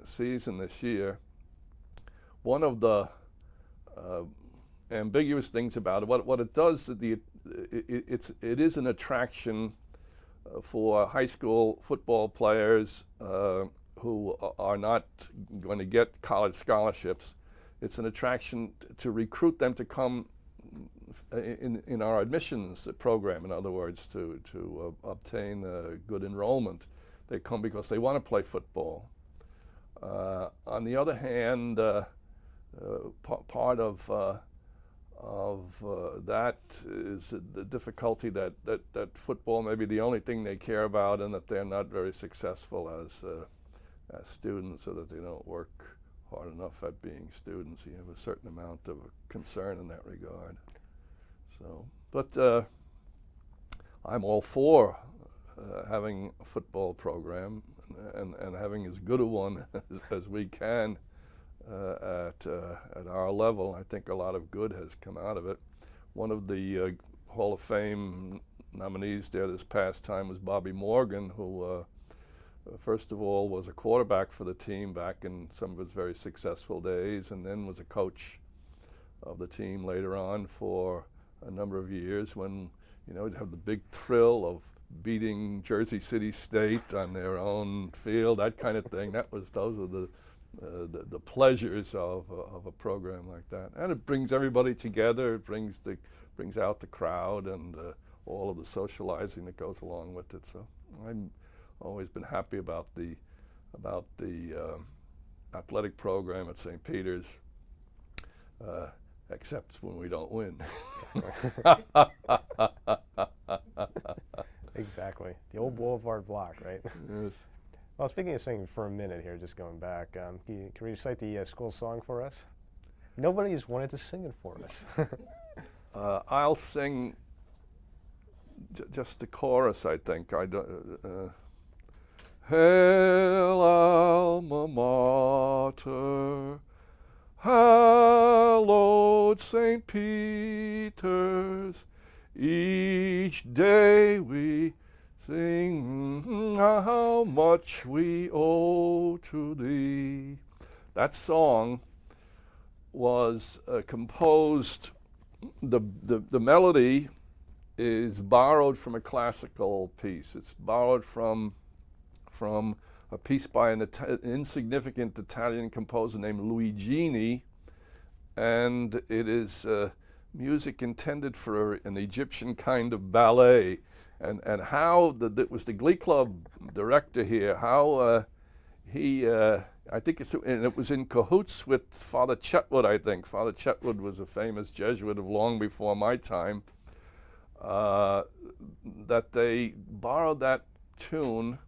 season this year. One of the ambiguous things about it, what it does, it is an attraction for high school football players who are not going to get college scholarships. It's an attraction to recruit them to come in our admissions program, in other words, to obtain good enrollment. They come because they want to play football. On the other hand, part of that is the difficulty that football may be the only thing they care about, and that they're not very successful as students, so that they don't work hard enough at being students. You have a certain amount of concern in that regard. So, but I'm all for having a football program and having as good a one as we can at our level. I think a lot of good has come out of it. One of the Hall of Fame nominees there this past time was Bobby Morgan, who first of all was a quarterback for the team back in some of his very successful days, and then was a coach of the team later on for a number of years, when you'd have the big thrill of beating Jersey City State on their own field, that kind of thing. Those were the pleasures of a program like that, and it brings everybody together. It brings out the crowd and all of the socializing that goes along with it. So I'm always been happy about the athletic program at St. Peter's, except when we don't win. Exactly. The old Boulevard block, right? Yes. Well, speaking of singing for a minute here, just going back, can you recite the school song for us? Nobody's wanted to sing it for us. I'll sing just the chorus, I think. Hail Alma Mater, hallowed St. Peter's, each day we sing how much we owe to thee. That song was composed, the melody is borrowed from a classical piece. It's borrowed from a piece by an insignificant Italian composer named Luigini, and it is music intended for an Egyptian kind of ballet. And how it was the Glee Club director here, how he, I think it was in cahoots with Father Chetwood, I think. Father Chetwood was a famous Jesuit of long before my time, that they borrowed that tune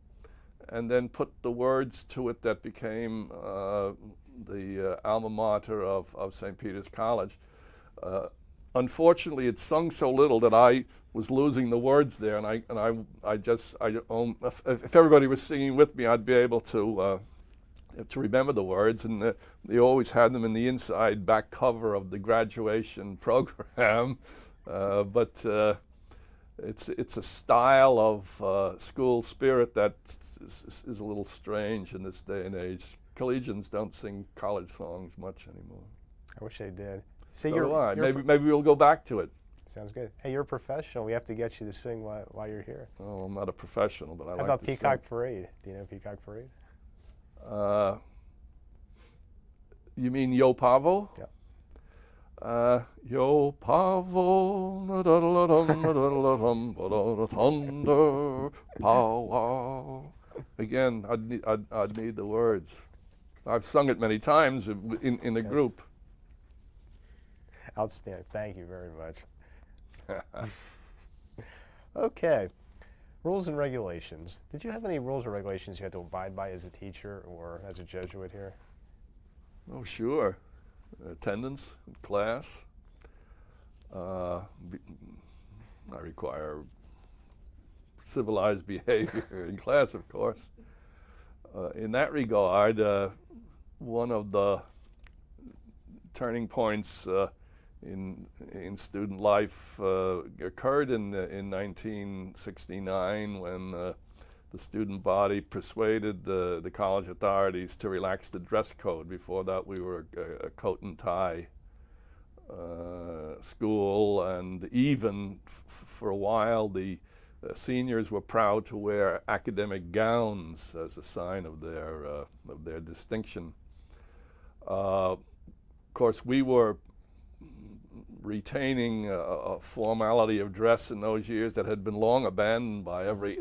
and then put the words to it that became the alma mater of St. Peter's College. Unfortunately, it sung so little that I was losing the words there, and if everybody was singing with me, I'd be able to remember the words, and they always had them in the inside back cover of the graduation program. But it's a style of school spirit that is a little strange in this day and age. Collegians don't sing college songs much anymore. I wish they did. So do I. Maybe we'll go back to it. Sounds good. Hey, you're a professional. We have to get you to sing while you're here. Oh, I'm not a professional, but I like to sing. How about Peacock Parade? Do you know Peacock Parade? You mean Yo Pavo? Yeah. Yo Pavo, thunder, pow wow. Again, I'd need the words. I've sung it many times in a group. Outstanding. Thank you very much. Okay. Rules and regulations. Did you have any rules or regulations you had to abide by as a teacher or as a Jesuit here? Oh, sure. Attendance, class. I require civilized behavior in class, of course. In that regard, one of the turning points in student life occurred in 1969 when the student body persuaded the college authorities to relax the dress code. Before that, we were a coat and tie school, and even for a while the seniors were proud to wear academic gowns as a sign of their distinction. Of course, we were retaining a formality of dress in those years that had been long abandoned by every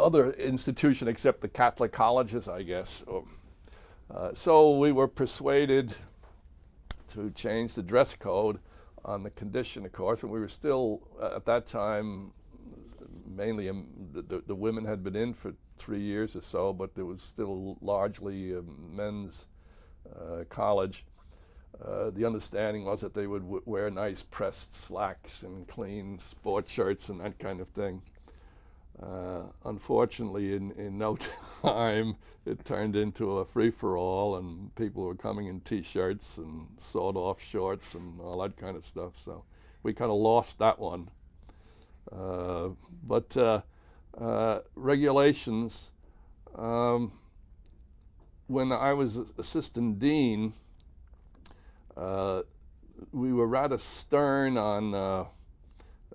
other institution except the Catholic colleges, I guess. So we were persuaded to change the dress code on the condition, of course, and we were still, at that time, mainly the women had been in for 3 years or so, but it was still largely a men's college. The understanding was that they would wear nice pressed slacks and clean sport shirts and that kind of thing. Unfortunately, in no time, it turned into a free-for-all, and people were coming in T-shirts and sawed-off shorts and all that kind of stuff. So we kind of lost that one. But regulations, when I was assistant dean, we were rather stern on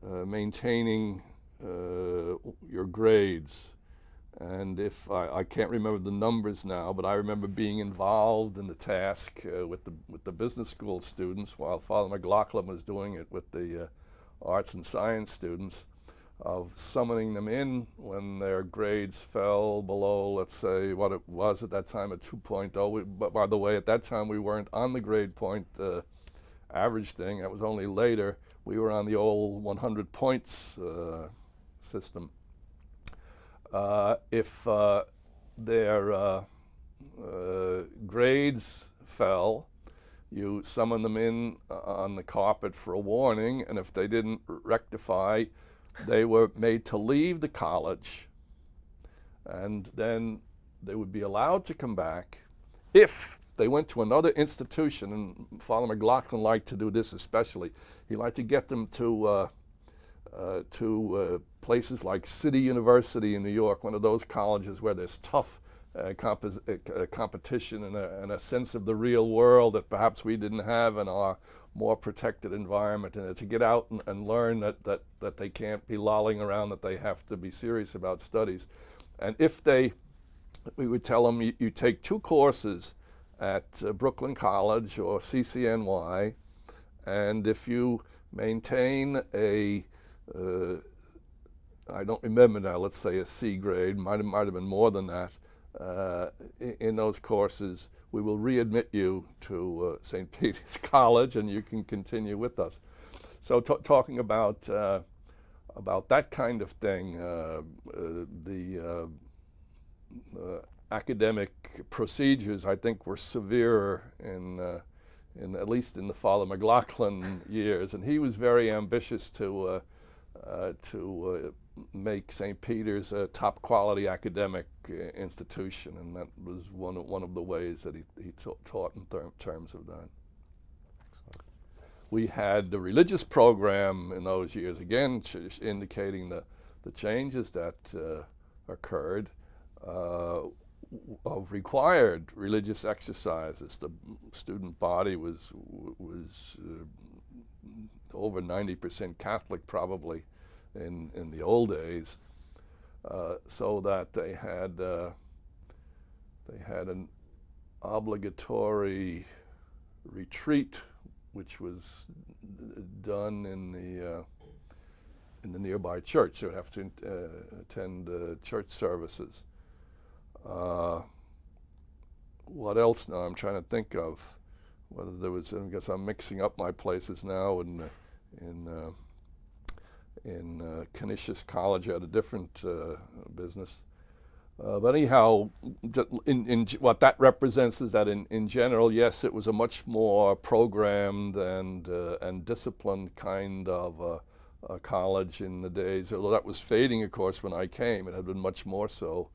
maintaining your grades. And if I can't remember the numbers now, but I remember being involved in the task with the business school students while Father McLaughlin was doing it with the arts and science students, of summoning them in when their grades fell below, let's say, what it was at that time, a 2.0. But by the way, at that time we weren't on the grade point average thing. That was only later. We were on the old 100 points system. If their grades fell, you summon them in on the carpet for a warning, and if they didn't rectify, they were made to leave the college, and then they would be allowed to come back if they went to another institution. And Father McLaughlin liked to do this especially. He liked to get them to places like City University in New York, one of those colleges where there's tough competition and a sense of the real world that perhaps we didn't have in our more protected environment, and to get out and learn that they can't be lolling around, that they have to be serious about studies. And if we would tell them, you take 2 courses at Brooklyn College or CCNY, and if you maintain a I don't remember now, let's say a C grade, might have been more than that, in those courses, we will readmit you to St. Peter's College, and you can continue with us. So talking about that kind of thing, the academic procedures, I think, were severe in at least in the Father McLaughlin years, and he was very ambitious to make St. Peter's a top quality academic institution, and that was one of the ways that he taught in terms of that. We had the religious program in those years, again indicating the changes that occurred of required religious exercises. The student body was over 90% Catholic probably in the old days, so that they had an obligatory retreat, which was done in the nearby church. You would have to attend church services. What else now? I'm trying to think of whether there was. I guess I'm mixing up my places now. In Canisius College, I had a different business. But anyhow, what that represents is that in general, yes, it was a much more programmed and disciplined kind of a college in the days, although that was fading, of course, when I came. It had been much more so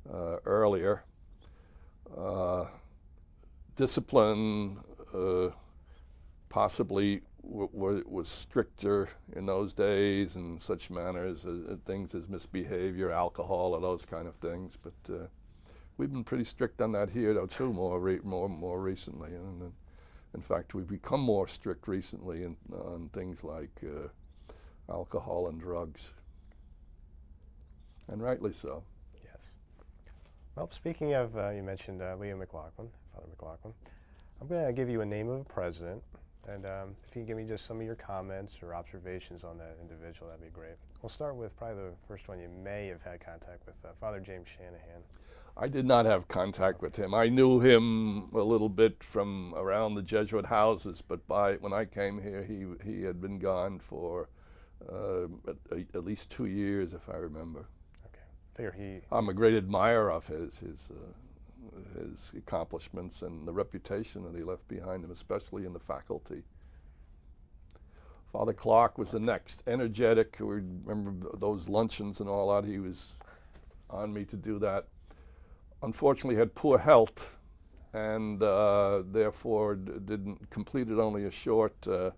earlier. Discipline possibly was stricter in those days in such manners, things as misbehavior, alcohol, or those kind of things. But we've been pretty strict on that here, though, too, more recently. And in fact, we've become more strict recently on things like alcohol and drugs, and rightly so. Yes. Well, speaking of, you mentioned Leo McLaughlin, Father McLaughlin. I'm going to give you a name of a president And if you can give me just some of your comments or observations on that individual, that'd be great. We'll start with probably the first one. You may have had contact with Father James Shanahan. I did not have contact with him. I knew him a little bit from around the Jesuit houses, but when I came here, he had been gone for at least 2 years, if I remember. Okay. Figure I'm a great admirer of his accomplishments and the reputation that he left behind him, especially in the faculty. Father Clark was the next, energetic. We remember those luncheons and all that. He was on me to do that. Unfortunately, had poor health, and therefore completed only a short term.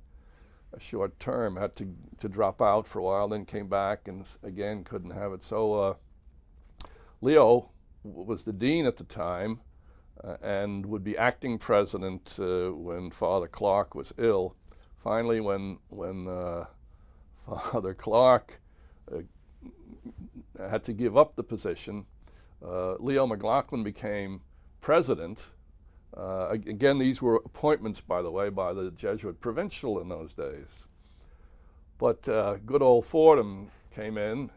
Had to drop out for a while, then came back and again couldn't have it. So Leo was the dean at the time and would be acting president when Father Clark was ill. Finally, when Father Clark had to give up the position, Leo McLaughlin became president. Again, these were appointments, by the way, by the Jesuit provincial in those days. But good old Fordham came in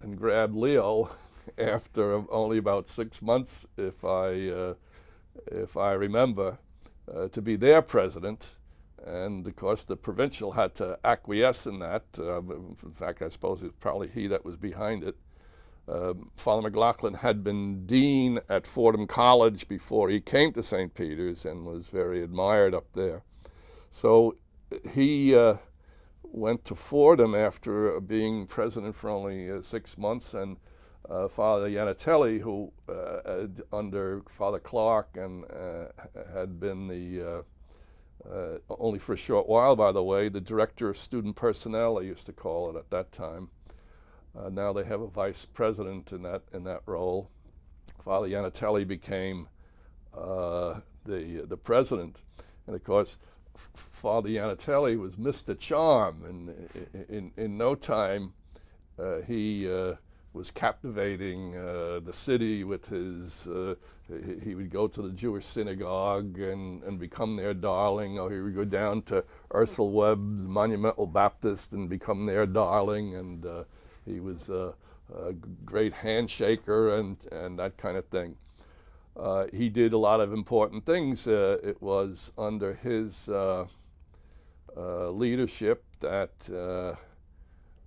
and grabbed Leo after only about 6 months, if I remember, to be their president. And of course, the provincial had to acquiesce in that. In fact, I suppose it was probably he that was behind it. Father McLaughlin had been dean at Fordham College before he came to St. Peter's and was very admired up there. So he went to Fordham after being president for only 6 months, and Father Yanatelli, who under Father Clark and had been the only for a short while, by the way, the director of student personnel, they used to call it at that time. Now they have a vice president in that role. Father Yanatelli became the president, and of course, Father Yanatelli was Mr. Charm, and in no time he was captivating the city with his. He would go to the Jewish synagogue and become their darling, or he would go down to Ursel Webb's Monumental Baptist and become their darling, and he was a great handshaker and that kind of thing. He did a lot of important things. It was under his leadership that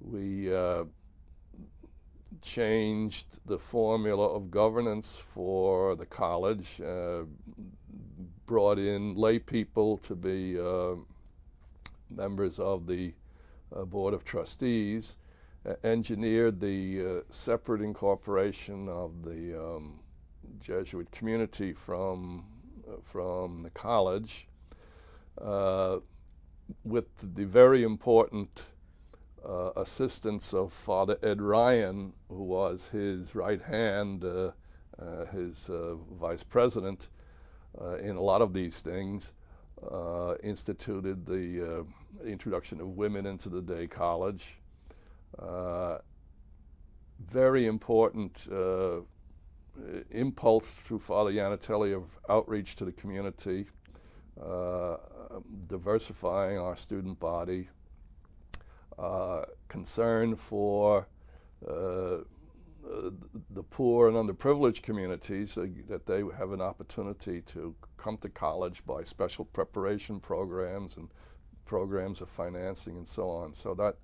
we changed the formula of governance for the college, brought in lay people to be members of the Board of Trustees, engineered the separate incorporation of the Jesuit community from the college, with the very important assistance of Father Ed Ryan, who was his right hand, his vice president in a lot of these things, instituted the introduction of women into the day college. Very important impulse through Father Yanatelli of outreach to the community, diversifying our student body, concern for the poor and underprivileged communities, that they have an opportunity to come to college by special preparation programs and programs of financing and so on. So that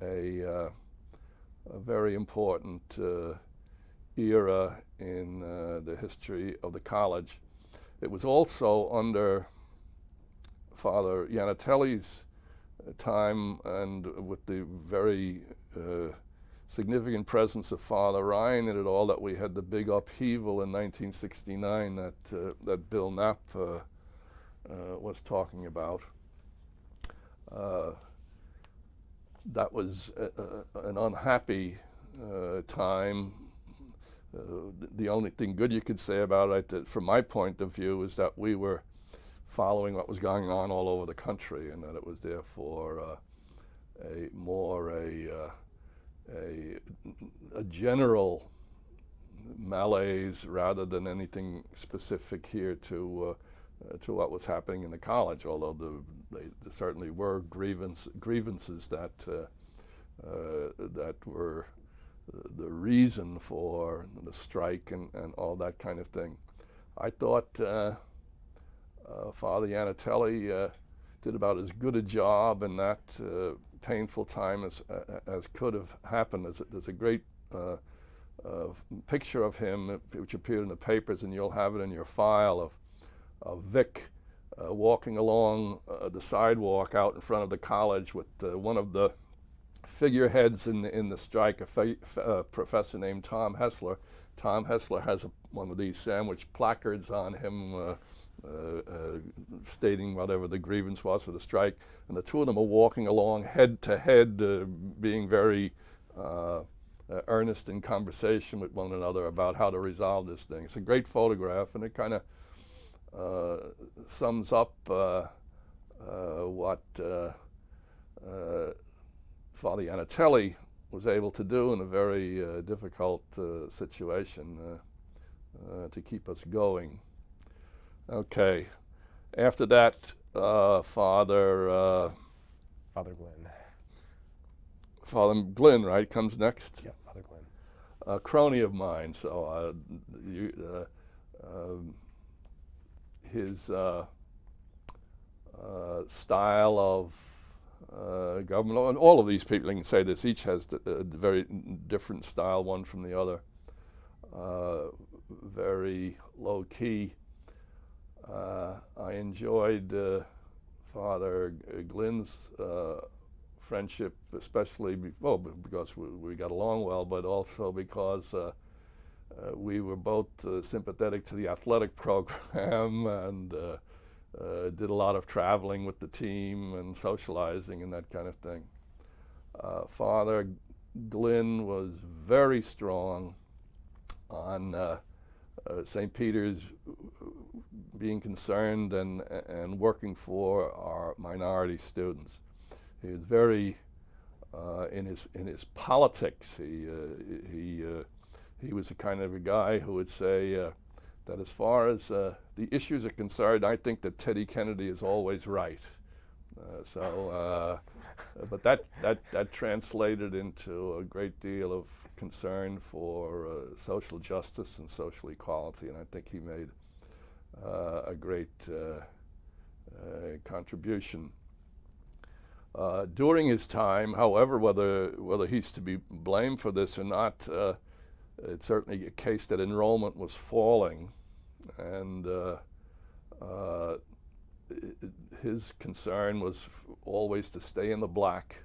a very important era in the history of the college. It was also under Father Yanatelli's time, and with the very significant presence of Father Ryan in it all, that we had the big upheaval in 1969 that Bill Knapp was talking about. That was an unhappy time. The only thing good you could say about it, from my point of view, is that we were following what was going on all over the country, and that it was therefore a general malaise rather than anything specific here to to what was happening in the college, although there certainly were grievances that that were the reason for the strike and all that kind of thing. I thought Father Yanatelli did about as good a job in that painful time as could have happened. There's a great picture of him which appeared in the papers, and you'll have it in your file, of Vic walking along the sidewalk out in front of the college with one of the figureheads in the strike, a professor named Tom Hessler. Tom Hessler has one of these sandwich placards on him stating whatever the grievance was for the strike, and the two of them are walking along head to head, being very earnest in conversation with one another about how to resolve this thing. It's a great photograph, and it kind of sums up what Father Yanatelli was able to do in a very difficult situation to keep us going. Okay, after that, Father Glenn. Father Glynn, right, comes next? Yeah, Father Glenn. A crony of mine, so his style of government, and all of these people, you can say this, each has a very different style, one from the other, very low key. I enjoyed Father Glynn's friendship, especially because we got along well, but also because we were both sympathetic to the athletic program and did a lot of traveling with the team and socializing and that kind of thing. Father Glynn was very strong on St. Peter's being concerned and working for our minority students. He was very in his politics. He was the kind of a guy who would say that as far as the issues are concerned, I think that Teddy Kennedy is always right. But that translated into a great deal of concern for social justice and social equality, and I think he made a great contribution. During his time, however, whether he's to be blamed for this or not, it's certainly a case that enrollment was falling, and his concern was always to stay in the black,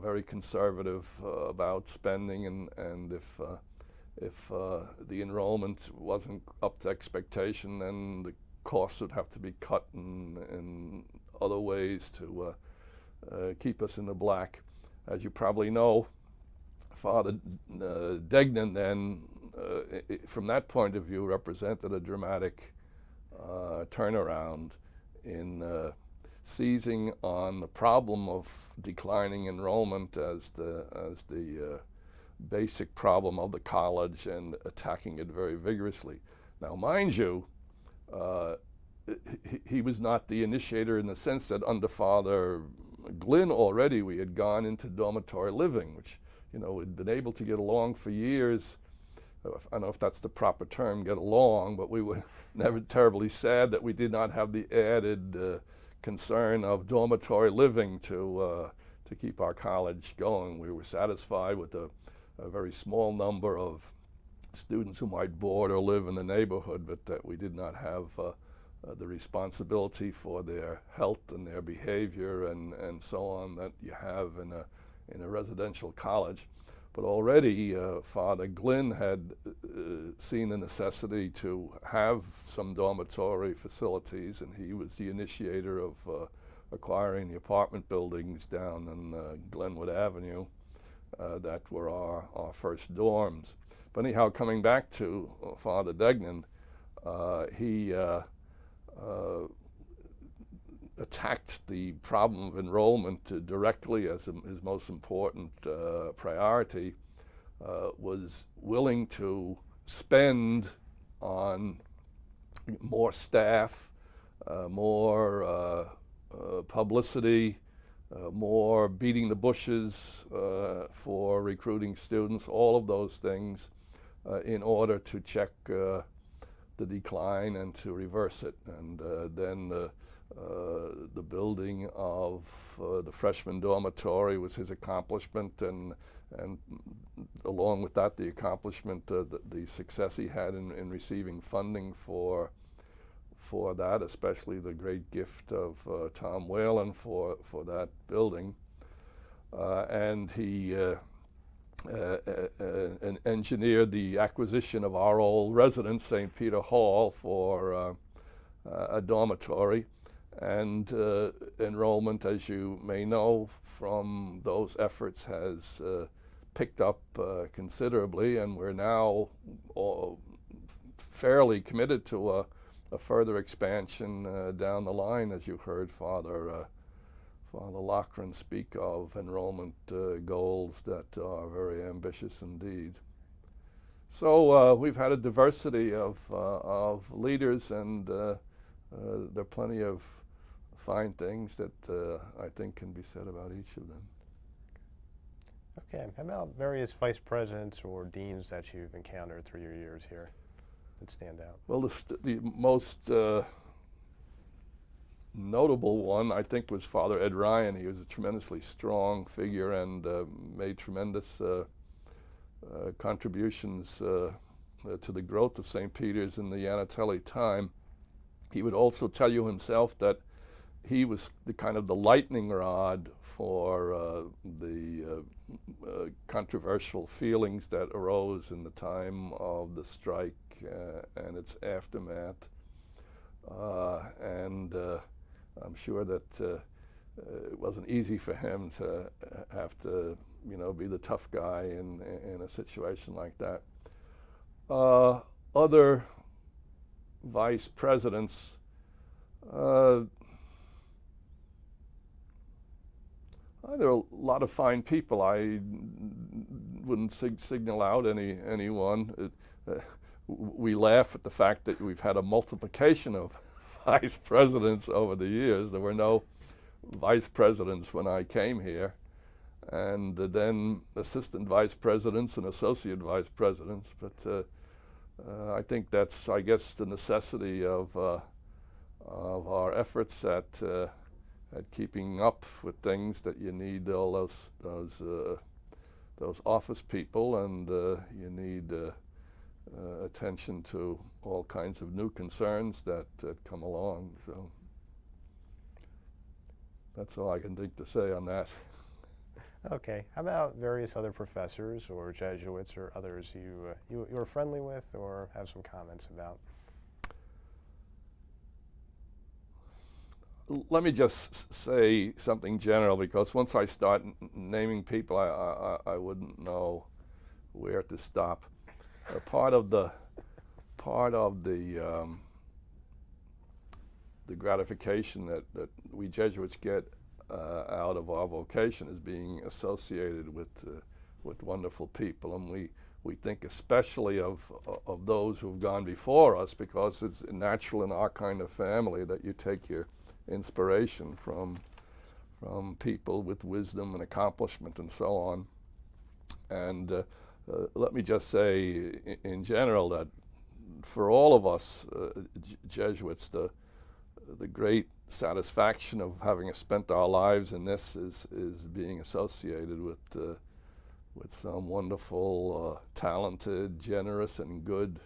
very conservative about spending, and if the enrollment wasn't up to expectation, then the costs would have to be cut in other ways to keep us in the black. As you probably know, Father Degnan then, from that point of view, represented a dramatic turnaround in seizing on the problem of declining enrollment as the basic problem of the college and attacking it very vigorously. Now, mind you, he was not the initiator in the sense that under Father Glynn already we had gone into dormitory living, which, we'd been able to get along for years. I don't know if that's the proper term, get along, but we were never terribly sad that we did not have the added concern of dormitory living to keep our college going. We were satisfied with a very small number of students who might board or live in the neighborhood, but that we did not have the responsibility for their health and their behavior and so on that you have in a residential college. But already Father Glynn had seen the necessity to have some dormitory facilities, and he was the initiator of acquiring the apartment buildings down on Glenwood Avenue that were our first dorms. But anyhow, coming back to Father Degnan, he attacked the problem of enrollment directly as his most important priority, was willing to spend on more staff, more publicity, more beating the bushes for recruiting students, all of those things in order to check the decline and to reverse it. And then the building of the freshman dormitory was his accomplishment, and along with that, the accomplishment, the success he had in receiving funding for that, especially the great gift of Tom Whalen for that building. And he engineered the acquisition of our old residence, St. Peter Hall, for a dormitory. And enrollment, as you may know from those efforts, has picked up considerably, and we're now fairly committed to a further expansion down the line, as you heard Father Loughran speak of enrollment goals that are very ambitious indeed. So we've had a diversity of leaders, and there are plenty of fine things that I think can be said about each of them. Okay, how about various vice presidents or deans that you've encountered through your years here that stand out? Well, the most notable one, I think, was Father Ed Ryan. He was a tremendously strong figure and made tremendous contributions to the growth of St. Peter's in the Yanatelli time. He would also tell you himself that he was the kind of the lightning rod for the controversial feelings that arose in the time of the strike and its aftermath. And I'm sure that it wasn't easy for him to have to, be the tough guy in a situation like that. Other vice presidents, there are a lot of fine people. I wouldn't signal out anyone. We laugh at the fact that we've had a multiplication of vice presidents over the years. There were no vice presidents when I came here, and then assistant vice presidents and associate vice presidents. But I think that's, I guess, the necessity of our efforts at keeping up with things, that you need all those office people, and you need attention to all kinds of new concerns that come along. So that's all I can think to say on that. Okay, how about various other professors or Jesuits or others you were friendly with or have some comments about? Let me just say something general, because once I start naming people, I wouldn't know where to stop. Part of the gratification that we Jesuits get out of our vocation is being associated with wonderful people, and we think especially of those who've gone before us, because it's natural in our kind of family that you take your inspiration from people with wisdom and accomplishment and so on. And let me just say in general that for all of us Jesuits, the great satisfaction of having spent our lives in this is being associated with some wonderful, talented, generous, and good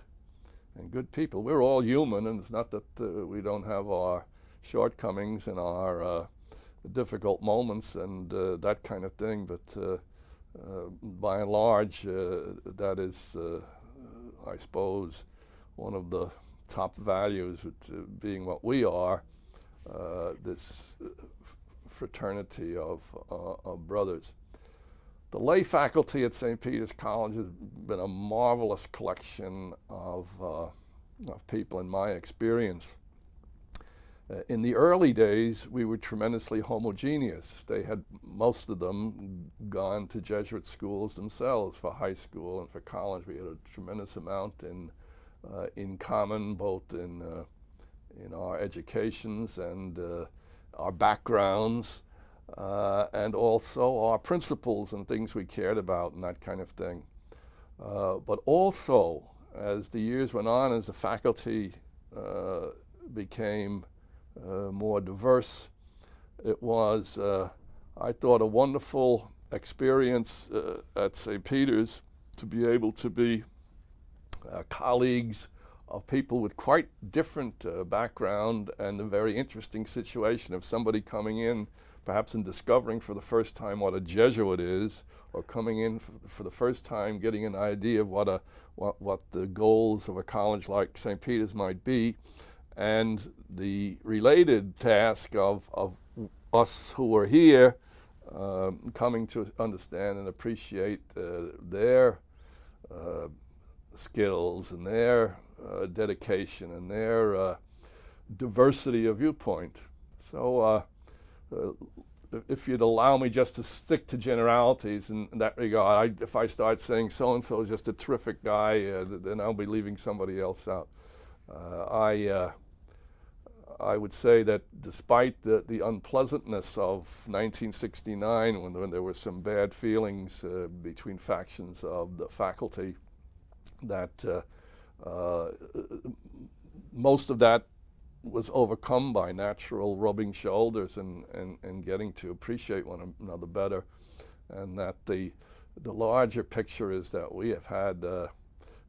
people. We're all human, and it's not that we don't have our shortcomings and our difficult moments and that kind of thing, but by and large, that is, I suppose, one of the top values, with being what we are, this fraternity of brothers. The lay faculty at St. Peter's College has been a marvelous collection of people in my experience. In the early days, we were tremendously homogeneous. They had, most of them, gone to Jesuit schools themselves for high school and for college. We had a tremendous amount in in common, both in our educations and our backgrounds, and also our principles and things we cared about and that kind of thing. But also, as the years went on, as the faculty became more diverse, it was, I thought, a wonderful experience at St. Peter's to be able to be colleagues of people with quite different background, and a very interesting situation of somebody coming in perhaps in discovering for the first time what a Jesuit is, or coming in for the first time getting an idea of what the goals of a college like St. Peter's might be, and the related task of us who are here coming to understand and appreciate their skills and their dedication and their diversity of viewpoint. So if you'd allow me just to stick to generalities in that regard, if I start saying so-and-so is just a terrific guy, then I'll be leaving somebody else out. I would say that despite the unpleasantness of 1969, when there were some bad feelings between factions of the faculty, that most of that was overcome by natural rubbing shoulders and getting to appreciate one another better, and that the larger picture is that we have had,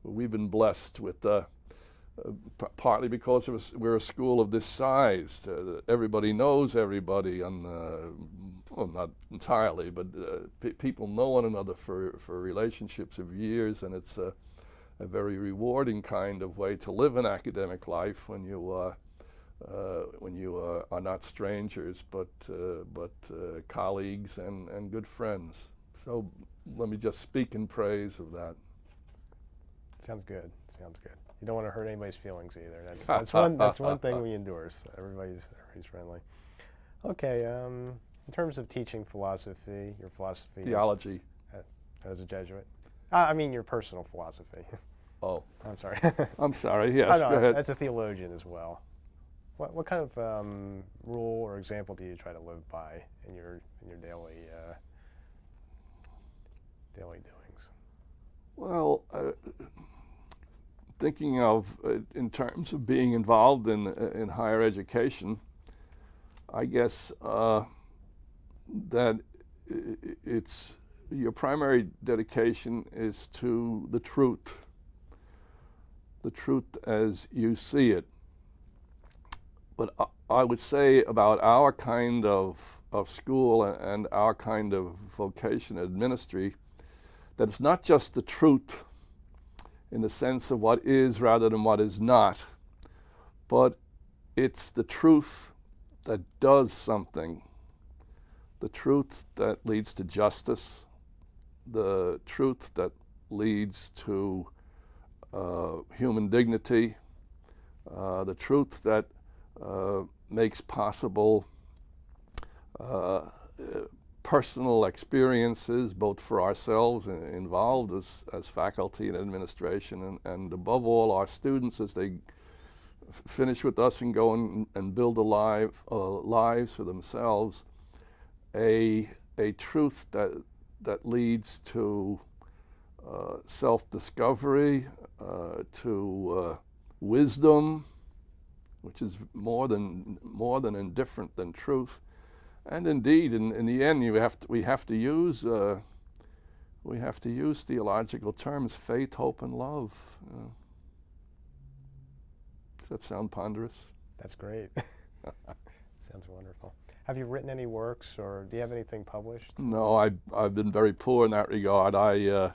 we've been blessed with partly because we're a school of this size. Everybody knows everybody, and well, not entirely, but people know one another for relationships of years, and it's a very rewarding kind of way to live an academic life when you are not strangers, but colleagues and good friends. So let me just speak in praise of that. Sounds good. Sounds good. You don't want to hurt anybody's feelings either. That's one thing we endorse. Everybody's friendly. Okay. In terms of teaching philosophy, your philosophy Theology. As a Jesuit. I mean your personal philosophy. Oh. I'm sorry. I'm sorry. Yes. Go ahead. As a theologian as well. What kind of rule or example do you try to live by in your daily doings? Well, thinking of in terms of being involved in higher education, I guess that it's your primary dedication is to the truth as you see it. But I would say about our kind of school and our kind of vocation and ministry, that it's not just the truth in the sense of what is rather than what is not, but it's the truth that does something, the truth that leads to justice, the truth that leads to human dignity, the truth that makes possible personal experiences, both for ourselves involved as faculty and administration, and above all our students as they finish with us and go and build lives for themselves, a truth that leads to self-discovery, to wisdom, which is more than indifferent than truth, and indeed, in the end, we have to use theological terms: faith, hope, and love. Does that sound ponderous? That's great. Sounds wonderful. Have you written any works, or do you have anything published? No, I've been very poor in that regard. I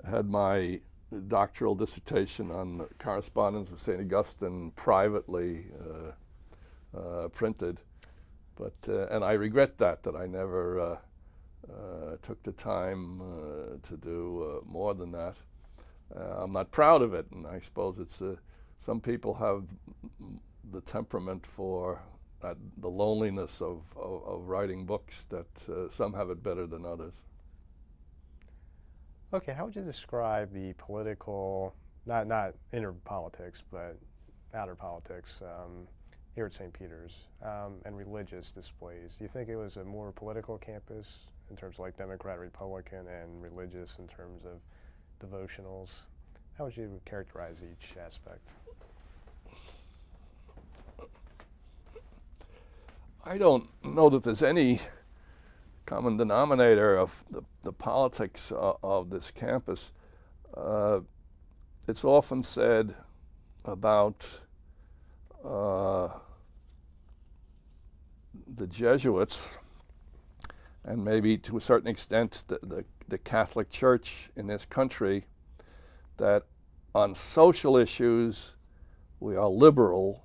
had my doctoral dissertation on the correspondence with St. Augustine privately printed, but and I regret that I never took the time to do more than that. I'm not proud of it, and I suppose it's some people have the temperament for the loneliness of writing books, that some have it better than others. Okay, how would you describe the political not inner politics, but outer politics here at St. Peter's, and religious displays. Do you think it was a more political campus in terms of like Democrat, Republican, and religious in terms of devotionals? How would you characterize each aspect? I don't know that there's any common denominator of the politics of this campus. It's often said about the Jesuits, and maybe to a certain extent the Catholic Church in this country, that on social issues we are liberal,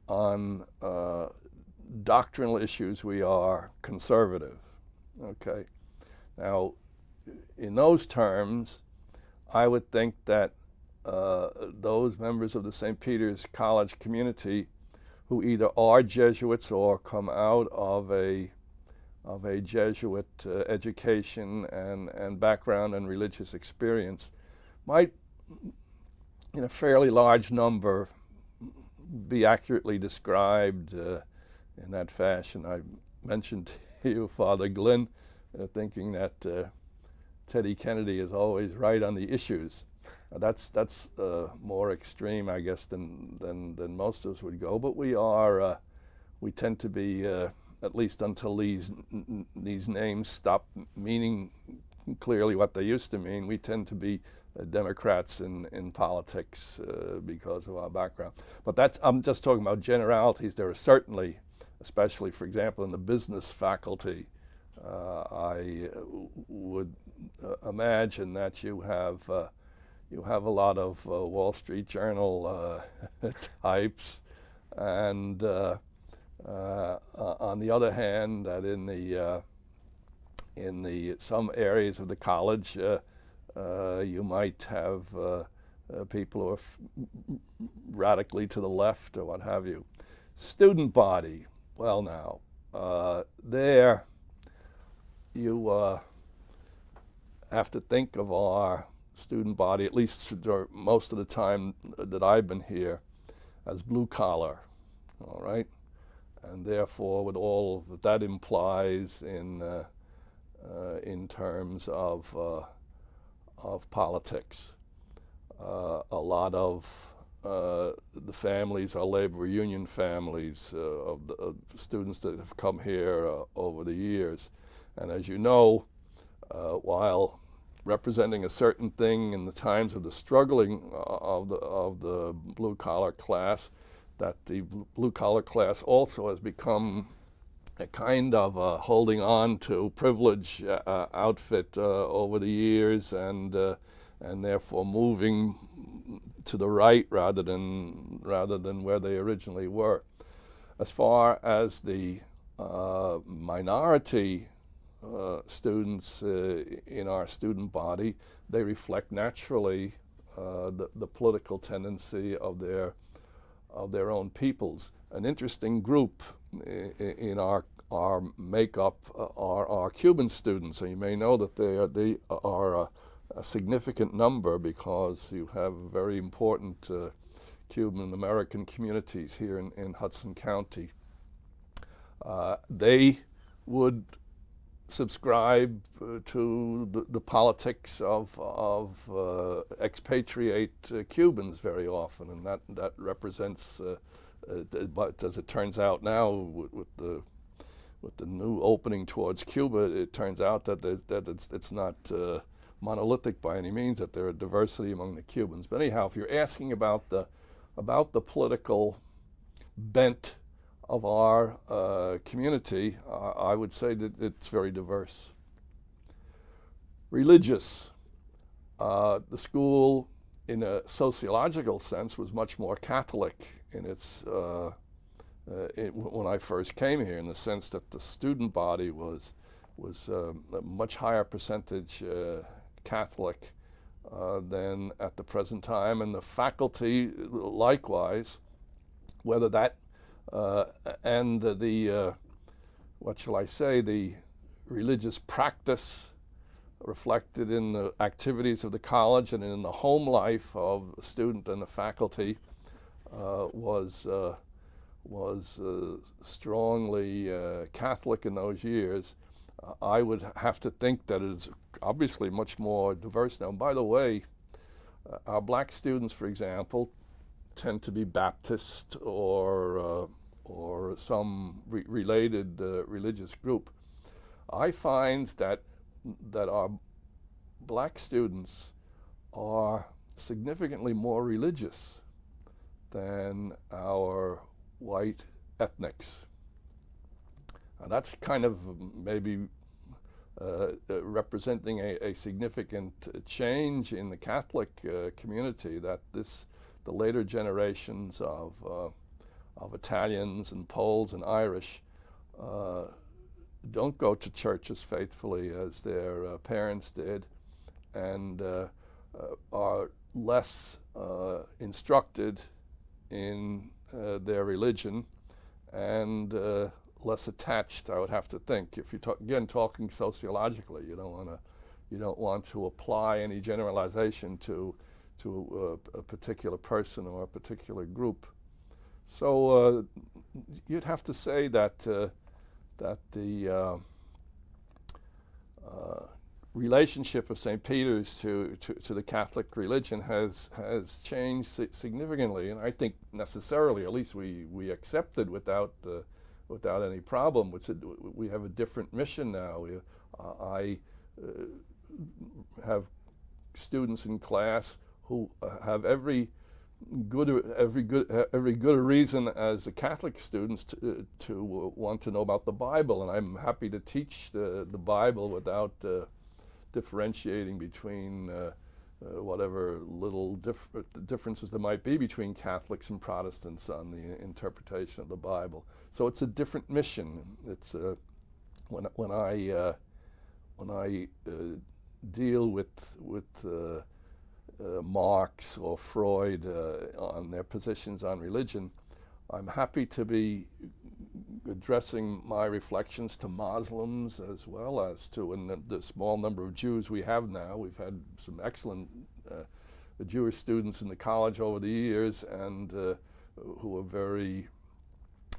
on doctrinal issues we are conservative. Okay. Now, in those terms, I would think that those members of the St. Peter's College community who either are Jesuits or come out of a Jesuit education and background and religious experience might, in a fairly large number, be accurately described in that fashion. I mentioned to you, Father Glynn, thinking that Teddy Kennedy is always right on the issues. That's more extreme, I guess, than most of us would go. But we tend to be, at least until these names stop meaning clearly what they used to mean, we tend to be Democrats in politics because of our background. But I'm just talking about generalities. There are certainly, especially, for example, in the business faculty, I would imagine that you have a lot of Wall Street Journal types, and on the other hand, that in the some areas of the college, you might have people who are radically to the left or what have you. Student body, well now, there you have to think of our student body, at least most of the time that I've been here, as blue collar, all right? And therefore, with all that implies in terms of politics, a lot of the families are labor union families of the students that have come here over the years. And as you know, while representing a certain thing in the times of the struggling of the blue-collar class, that the blue-collar class also has become a kind of holding on to privilege outfit over the years, and therefore moving to the right rather than where they originally were. As far as the minority students in our student body, they reflect naturally the political tendency of their own peoples. An interesting group in our makeup are our Cuban students, and you may know that they are a significant number because you have very important Cuban American communities here in Hudson County. They would subscribe to the politics of expatriate Cubans very often, and that represents, but as it turns out now with the new opening towards Cuba, it turns out that it's not monolithic by any means, that there are diversity among the Cubans. But anyhow, if you're asking about the political bent of our community, I would say that it's very diverse. Religious. The school, in a sociological sense, was much more Catholic in its when I first came here, in the sense that the student body was a much higher percentage Catholic than at the present time, and the faculty likewise, whether that and the what shall I say, the religious practice reflected in the activities of the college and in the home life of the student and the faculty, was strongly Catholic in those years. I would have to think that it's obviously much more diverse now. And by the way, our black students, for example, tend to be Baptist or some related religious group. I find that our black students are significantly more religious than our white ethnics. And that's kind of maybe representing a significant change in the Catholic community, that the later generations of Italians and Poles and Irish don't go to church as faithfully as their parents did, and are less instructed in their religion, and less attached, I would have to think. If you're again talking sociologically, you don't want to apply any generalization to a particular person or a particular group. So you'd have to say that the relationship of St. Peter's to the Catholic religion has changed significantly, and I think necessarily, at least we accepted without any problem. We have a different mission now. I have students in class who have every good reason as the Catholic students to want to know about the Bible, and I'm happy to teach the Bible without differentiating between whatever little differences there might be between Catholics and Protestants on the interpretation of the Bible. So it's a different mission. It's when I deal with Marx or Freud on their positions on religion, I'm happy to be addressing my reflections to Muslims as well as to the small number of Jews we have now. We've had some excellent Jewish students in the college over the years, and who are very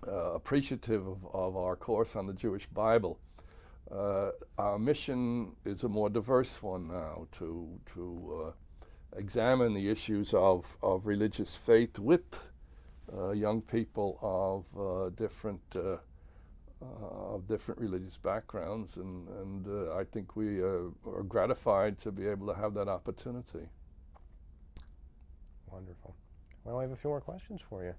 appreciative of our course on the Jewish Bible. Our mission is a more diverse one now, to examine the issues of religious faith with young people of different religious backgrounds, and I think we are gratified to be able to have that opportunity. Wonderful. Well, I have a few more questions for you.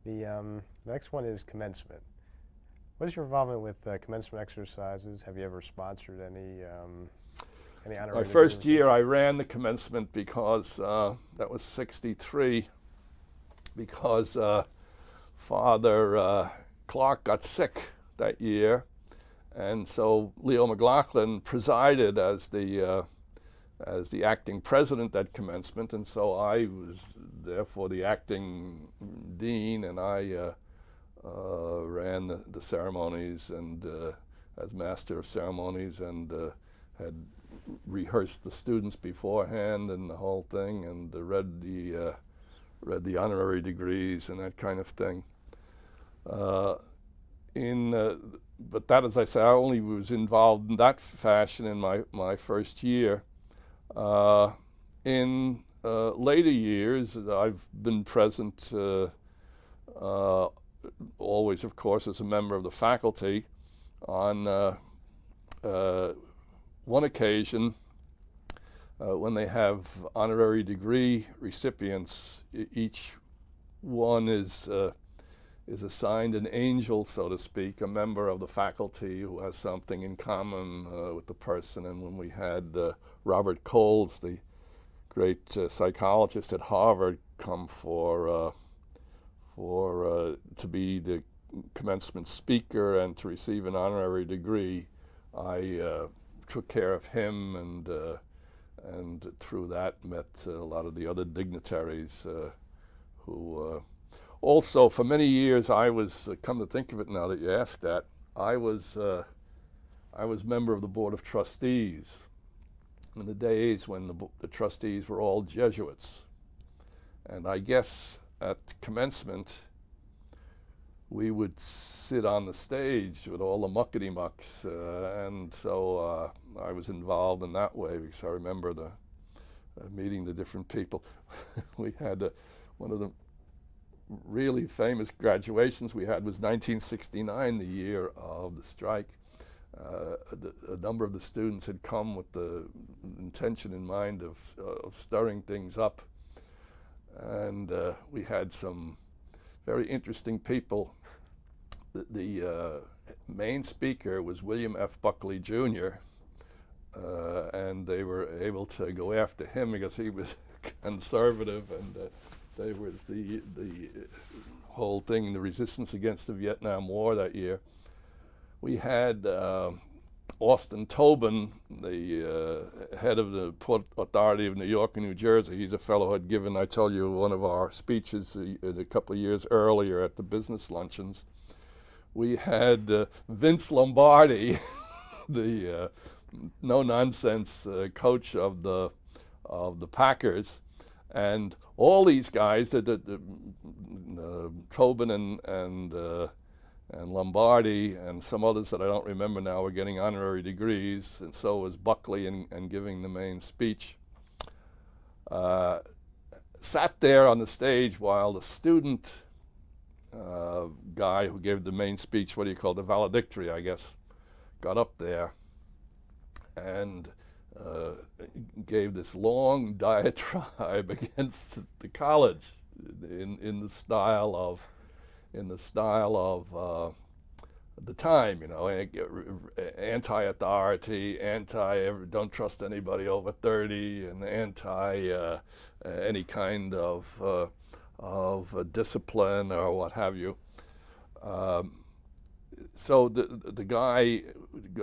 The next one is commencement. What is your involvement with commencement exercises? Have you ever sponsored any honorary? My first year I ran the commencement because that was 1963, because Father Clark got sick that year, and so Leo McLaughlin presided as the acting president at commencement, and so I was therefore the acting dean, and I ran the ceremonies and as master of ceremonies, and had rehearsed the students beforehand and the whole thing, and read the honorary degrees and that kind of thing. But that, as I say, I only was involved in that fashion in my first year. In later years, I've been present always, of course, as a member of the faculty. On one occasion, when they have honorary degree recipients, each one is assigned an angel, so to speak, a member of the faculty who has something in common with the person. And when we had Robert Coles, the great psychologist at Harvard, come to be the commencement speaker and to receive an honorary degree, I took care of him, and through that met a lot of the other dignitaries who also, for many years, I was, come to think of it now that you asked that, I was member of the Board of Trustees in the days when the trustees were all Jesuits. And I guess at commencement, we would sit on the stage with all the muckety-mucks, and so I was involved in that way because I remember meeting the different people. We had one of the really famous graduations we had was 1969, the year of the strike. A number of the students had come with the intention in mind of stirring things up, and we had some very interesting people. The main speaker was William F. Buckley, Jr., and they were able to go after him because he was conservative, and they were the whole thing, the resistance against the Vietnam War that year. We had Austin Tobin, the head of the Port Authority of New York and New Jersey. He's a fellow who had given, I tell you, one of our speeches a couple of years earlier at the business luncheons. We had Vince Lombardi, the no-nonsense coach of the Packers, and all these guys, Tobin and Lombardi and some others that I don't remember now, were getting honorary degrees, and so was Buckley and giving the main speech. Sat there on the stage while the student guy who gave the main speech, what do you call the valedictory, I guess, got up there and gave this long diatribe against the college in the style of the time, you know, anti-authority, don't trust anybody over 30, and anti any kind of discipline or what have you. So the guy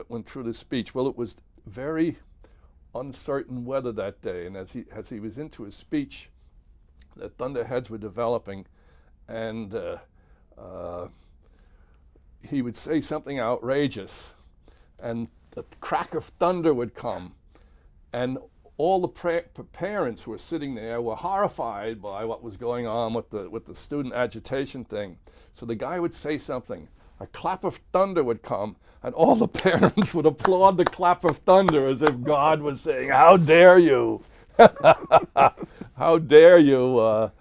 went through the speech. Well, it was very uncertain weather that day, and as he was into his speech, the thunderheads were developing, and he would say something outrageous, and the crack of thunder would come, and all the parents who were sitting there were horrified by what was going on with the student agitation thing. So the guy would say something, a clap of thunder would come, and all the parents would applaud the clap of thunder as if God was saying, "How dare you? How dare you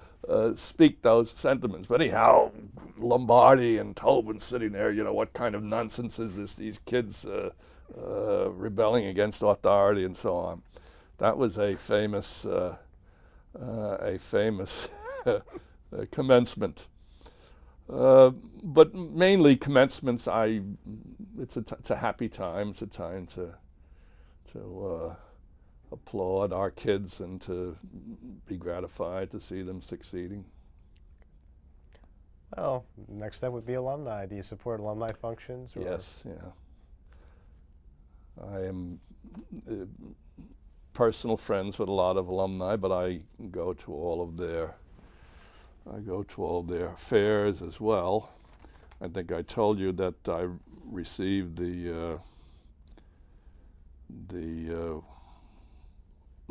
speak those sentiments?" But anyhow, Lombardi and Tobin sitting there, you know, what kind of nonsense is this? These kids rebelling against authority and so on. That was a famous commencement. But mainly commencements, it's a happy time. It's a time to applaud our kids and to be gratified to see them succeeding. Well, next step would be alumni. Do you support alumni functions? Or? Yes, yeah. I am personal friends with a lot of alumni, but I go to all of their fairs as well. I think I told you that I received the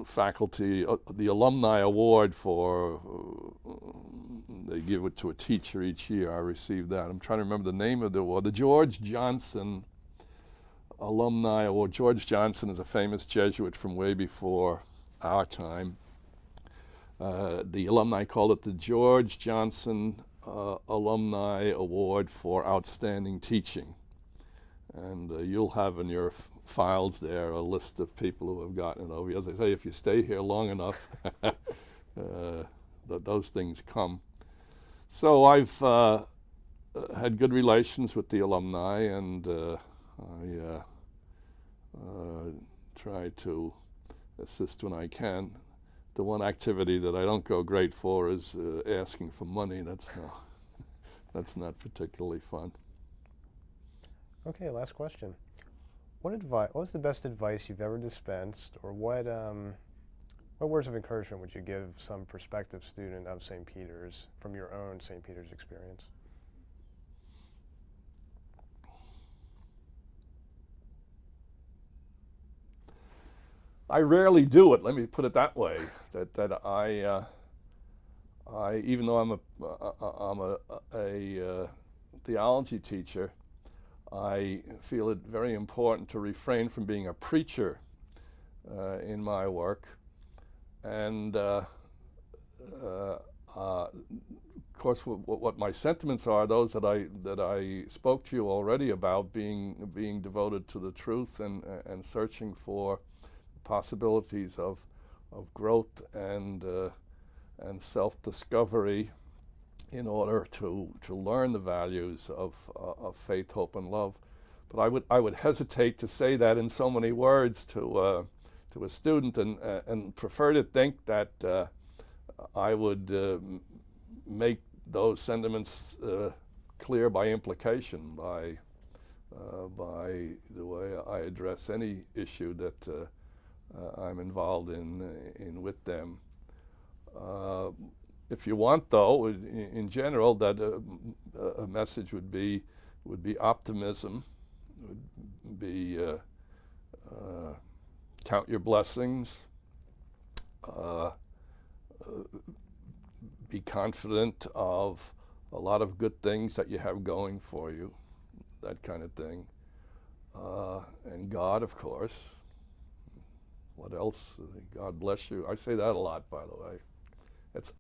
faculty, the alumni award for, they give it to a teacher each year. I received that. I'm trying to remember the name of the award. The George Johnson Alumni Award. George Johnson is a famous Jesuit from way before our time. The alumni called it the George Johnson Alumni Award for Outstanding Teaching. And you'll have in your files there a list of people who have gotten it over. As I say, if you stay here long enough, those things come. So I've had good relations with the alumni, and I try to assist when I can. The one activity that I don't go great for is asking for money. That's not particularly fun. Okay, last question. What was the best advice you've ever dispensed, or what words of encouragement would you give some prospective student of St. Peter's from your own St. Peter's experience? I rarely do it. Let me put it that way. That I even though I'm a theology teacher, I feel it very important to refrain from being a preacher in my work, and of course, what my sentiments are, those that I spoke to you already about, being devoted to the truth and searching for possibilities of growth and self-discovery in order to learn the values of faith, hope, and love. But I would hesitate to say that in so many words to a student, and prefer to think that I would make those sentiments clear by implication, by the way I address any issue that I'm involved in with them. If you want, though, in general, that a message would be optimism, would be count your blessings, be confident of a lot of good things that you have going for you, that kind of thing. And God, of course. What else? God bless you. I say that a lot, by the way. It's